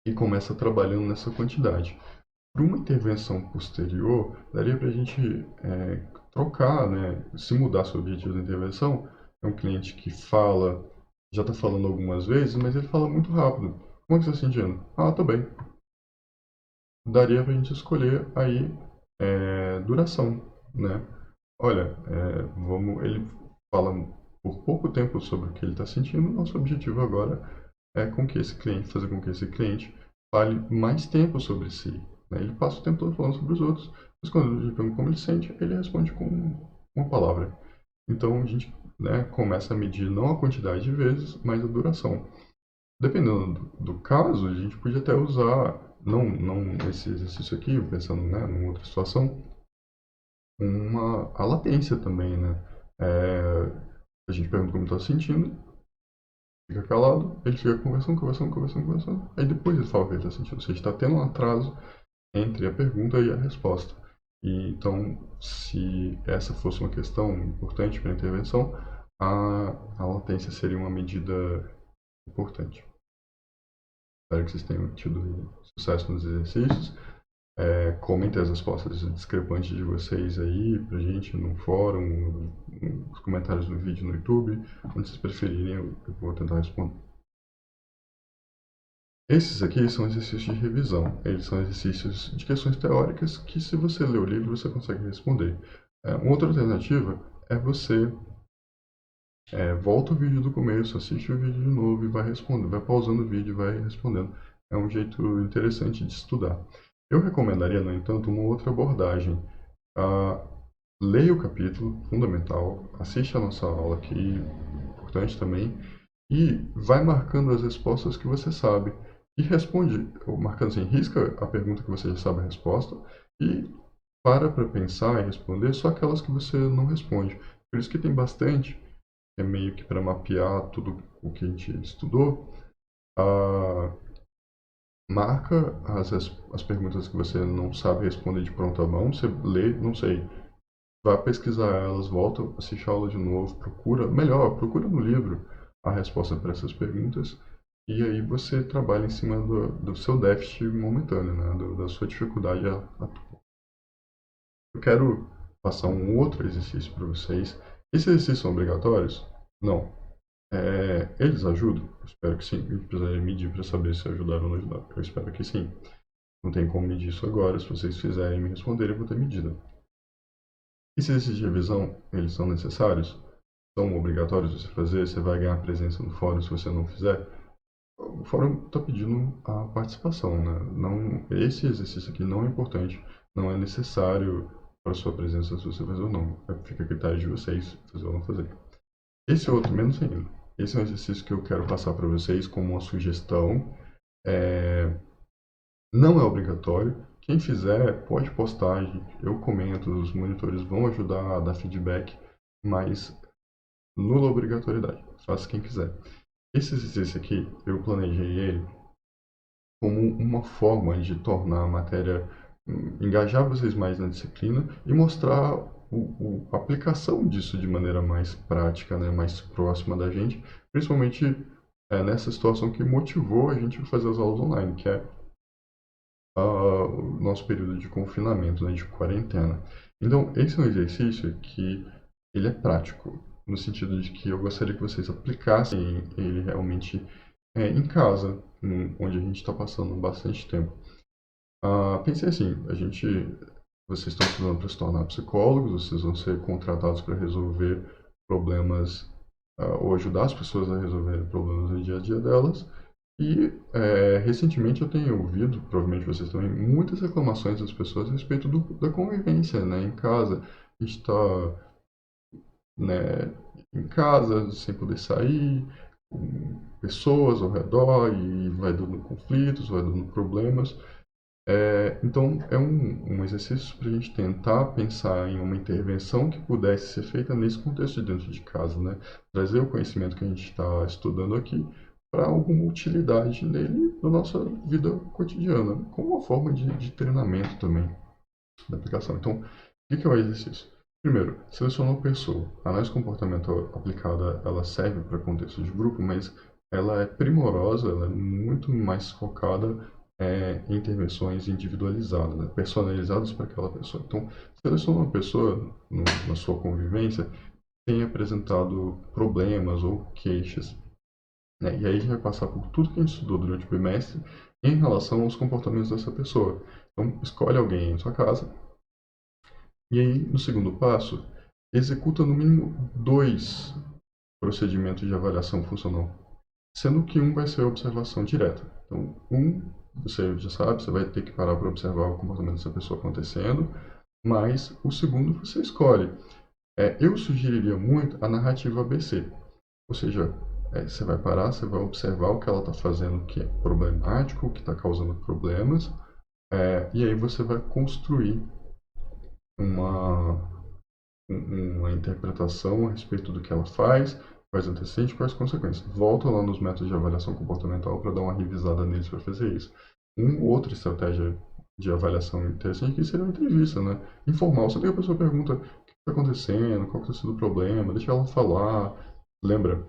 e começa trabalhando nessa quantidade. Para uma intervenção posterior, daria para a gente trocar, né? Se mudar seu objetivo da intervenção, é um cliente que fala, já está falando algumas vezes, mas ele fala muito rápido. Como é que você está sentindo? Ah, tô bem. Daria para a gente escolher aí duração, né? Olha, ele fala por pouco tempo sobre o que ele está sentindo. Nosso objetivo agora é fazer com que esse cliente fale mais tempo sobre si, né? Ele passa o tempo todo falando sobre os outros, mas quando eu lhe pergunto como ele sente, ele responde com uma palavra. Então a gente, né, começa a medir não a quantidade de vezes, mas a duração. Dependendo do caso, a gente podia até usar, não esse exercício aqui, pensando, né, numa outra situação, a latência também, né? A gente pergunta como está se sentindo, fica calado, ele fica conversando, conversando, conversando, conversando, aí depois ele fala o que ele está sentindo. Ou seja, está tendo um atraso entre a pergunta e a resposta. E, então, se essa fosse uma questão importante para a intervenção, a latência seria uma medida importante. Espero que vocês tenham tido sucesso nos exercícios. Comentem as respostas discrepantes de vocês aí pra gente no fórum, nos comentários no vídeo no YouTube, onde vocês preferirem, eu vou tentar responder. Esses aqui são exercícios de revisão. Eles são exercícios de questões teóricas que, se você ler o livro, você consegue responder. Uma outra alternativa é você volta o vídeo do começo, assiste o vídeo de novo e vai respondendo, vai pausando o vídeo e vai respondendo. É um jeito interessante de estudar. Eu recomendaria, no entanto, uma outra abordagem. Ah, leia o capítulo, fundamental, assiste a nossa aula aqui, importante também, e vai marcando as respostas que você sabe. E responde, ou marcando assim, risca a pergunta que você já sabe a resposta e para pensar e responder só aquelas que você não responde. Por isso que tem bastante, é meio que para mapear tudo o que a gente estudou. Ah, marca as perguntas que você não sabe responder de pronta mão, você lê, não sei, vá pesquisar elas, volta, assiste a aula de novo, procura no livro a resposta para essas perguntas e aí você trabalha em cima do seu déficit momentâneo, né? Da sua dificuldade atual. Eu quero passar um outro exercício para vocês. Esses exercícios são obrigatórios? Não. Eles ajudam? Eu espero que sim. Eu precisaria medir para saber se ajudaram ou não ajudaram. Eu espero que sim. Não tem como medir isso agora. Se vocês fizerem e me responderem, eu vou ter medida. Esses exercícios de revisão, eles são necessários? São obrigatórios você fazer? Você vai ganhar presença no fórum se você não fizer? O fórum está pedindo a participação, né? Não, esse exercício aqui não é importante, não é necessário para sua presença se você fazer ou não. Fica a critério de vocês fazer ou não fazer. Esse outro, menos ainda. Esse é um exercício que eu quero passar para vocês como uma sugestão. Não é obrigatório. Quem fizer, pode postar, eu comento, os monitores vão ajudar a dar feedback, mas nula obrigatoriedade. Faça quem quiser. Esse exercício aqui, eu planejei ele como uma forma de tornar a matéria, engajar vocês mais na disciplina e mostrar a aplicação disso de maneira mais prática, né, mais próxima da gente, principalmente nessa situação que motivou a gente a fazer as aulas online, que é o nosso período de confinamento, né, de quarentena. Então, esse é um exercício que ele é prático, no sentido de que eu gostaria que vocês aplicassem ele realmente em casa, onde a gente está passando bastante tempo. Pensei assim, vocês estão estudando para se tornar psicólogos, vocês vão ser contratados para resolver problemas, ou ajudar as pessoas a resolverem problemas no dia a dia delas. E recentemente eu tenho ouvido, provavelmente vocês também, muitas reclamações das pessoas a respeito da convivência, né, em casa. A gente está, né, em casa, sem poder sair, com pessoas ao redor e vai dando conflitos, vai dando problemas. Então, é um exercício para a gente tentar pensar em uma intervenção que pudesse ser feita nesse contexto de dentro de casa, né? Trazer o conhecimento que a gente está estudando aqui para alguma utilidade nele na nossa vida cotidiana, como uma forma de treinamento também da aplicação. Então, o que é o exercício? Primeiro, seleciona uma pessoa. A análise comportamental aplicada, ela serve para contexto de grupo, mas ela é primorosa, ela é muito mais focada em intervenções individualizadas, né, personalizadas para aquela pessoa. Então, seleciona uma pessoa na sua convivência tem apresentado problemas ou queixas, né? E aí a gente vai passar por tudo que a gente estudou durante o bimestre em relação aos comportamentos dessa pessoa. Então, escolhe alguém em sua casa e aí, no segundo passo, executa no mínimo 2 procedimentos de avaliação funcional, sendo que um vai ser a observação direta. Então, você já sabe, você vai ter que parar para observar o comportamento dessa pessoa acontecendo, mas o segundo você escolhe. Eu sugeriria muito a narrativa ABC, ou seja, você vai parar, você vai observar o que ela está fazendo que é problemático, o que está causando problemas, e aí você vai construir uma, uma interpretação a respeito do que ela faz, quais antecedentes, quais consequências. Volta lá nos métodos de avaliação comportamental para dar uma revisada neles para fazer isso. Outra estratégia de avaliação interessante que seria uma entrevista, né? Informal. Você tem a pessoa pergunta o que está acontecendo, qual está sendo o problema, deixa ela falar. Lembra?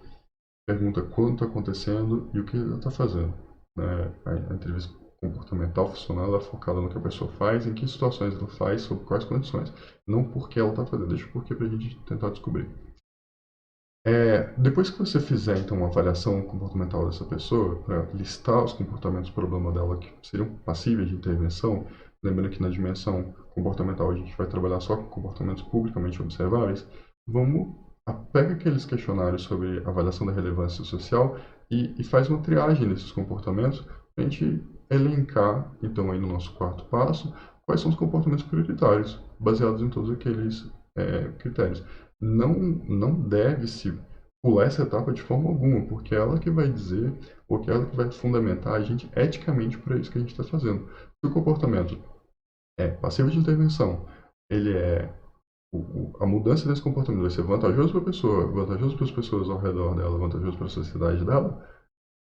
Pergunta quando está acontecendo e o que ela está fazendo. Né? A entrevista comportamental funcional ela é focada no que a pessoa faz, em que situações ela faz, sob quais condições. Não por que ela está fazendo, deixa o porquê para a gente tentar descobrir. Depois que você fizer então uma avaliação comportamental dessa pessoa, para listar os comportamentos problema dela que seriam passíveis de intervenção, lembrando que na dimensão comportamental a gente vai trabalhar só com comportamentos publicamente observáveis, pega aqueles questionários sobre avaliação da relevância social e faz uma triagem desses comportamentos para a gente elencar, então aí no nosso quarto passo, quais são os comportamentos prioritários, baseados em todos aqueles critérios. Não deve-se pular essa etapa de forma alguma, porque é ela que vai dizer, ou que é ela que vai fundamentar a gente eticamente para isso que a gente está fazendo. Se o comportamento é passivo de intervenção, ele a mudança desse comportamento vai ser vantajoso para a pessoa, vantajoso para as pessoas ao redor dela, vantajoso para a sociedade dela,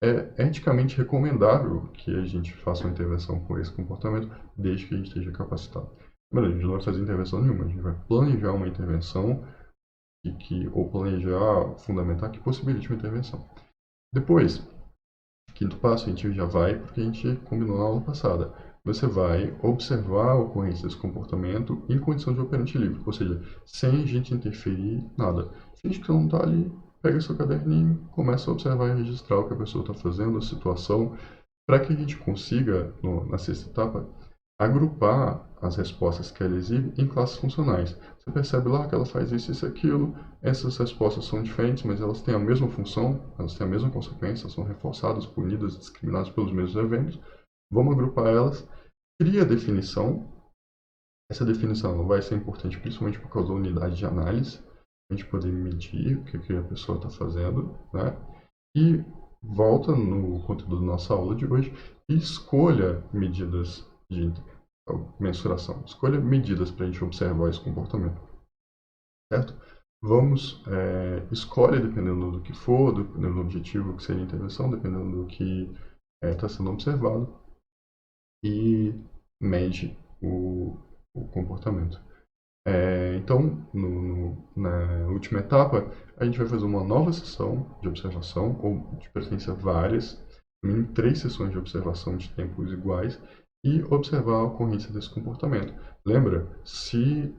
é eticamente recomendável que a gente faça uma intervenção com esse comportamento, desde que a gente esteja capacitado. Mas a gente não vai fazer intervenção nenhuma, a gente vai planejar uma intervenção ou planejar, fundamentar que possibilite uma intervenção. Depois, quinto passo, a gente já vai porque a gente combinou na aula passada. Você vai observar a ocorrência desse comportamento em condição de operante livre, ou seja, sem a gente interferir nada. Finge que você não está ali, pega seu caderninho, começa a observar e registrar o que a pessoa está fazendo, a situação, para que a gente consiga, na sexta etapa, agrupar as respostas que ela exibe em classes funcionais. Você percebe lá que ela faz isso, isso e aquilo, essas respostas são diferentes, mas elas têm a mesma função, elas têm a mesma consequência, são reforçadas, punidas, discriminadas pelos mesmos eventos. Vamos agrupar elas, cria a definição. Essa definição ela vai ser importante principalmente por causa da unidade de análise, a gente poder medir o que a pessoa está fazendo, né? E volta no conteúdo da nossa aula de hoje e escolha medidas de mensuração. Escolha medidas para a gente observar esse comportamento, certo? Escolhe dependendo do que for, dependendo do objetivo que seria a intervenção, dependendo do que está sendo observado e mede o comportamento. Então, na última etapa, a gente vai fazer uma nova sessão de observação, ou de preferência várias, no mínimo 3 sessões de observação de tempos iguais, e observar a ocorrência desse comportamento. Lembra, se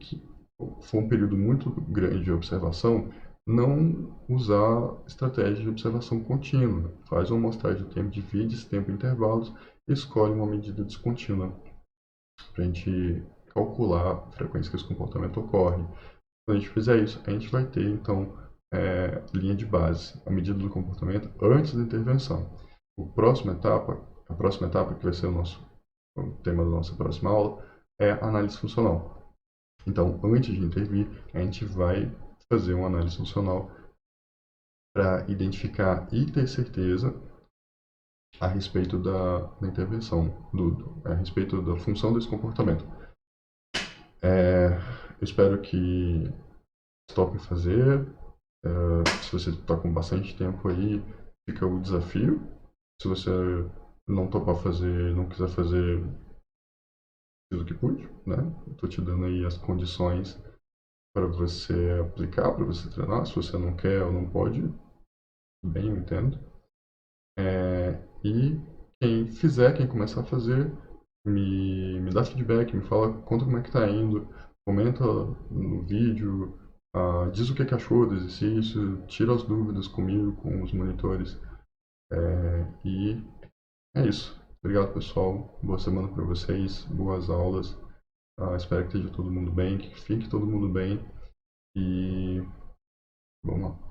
for um período muito grande de observação, não usar estratégia de observação contínua. Faz uma amostragem do tempo, divide esse tempo em intervalos e escolhe uma medida descontínua para a gente calcular a frequência que esse comportamento ocorre. Quando a gente fizer isso, a gente vai ter, então, linha de base, a medida do comportamento antes da intervenção. A próxima etapa, que vai ser o tema da nossa próxima aula, é a análise funcional. Então, antes de intervir, a gente vai fazer uma análise funcional para identificar e ter certeza a respeito da intervenção, a respeito da função desse comportamento. Eu espero que tope fazer. Se você está com bastante tempo aí, fica o desafio. Se você não topar fazer, não quiser fazer, fiz o que pude, né? Estou te dando aí as condições para você aplicar, para você treinar. Se você não quer ou não pode, bem, eu entendo. E quem começar a fazer, me dá feedback, me fala, conta como é que tá indo, comenta no vídeo, Diz o que achou do exercício, tira as dúvidas comigo, com os monitores. E é isso. Obrigado, pessoal. Boa semana para vocês, boas aulas. Espero que esteja todo mundo bem, que fique todo mundo bem. E vamos lá.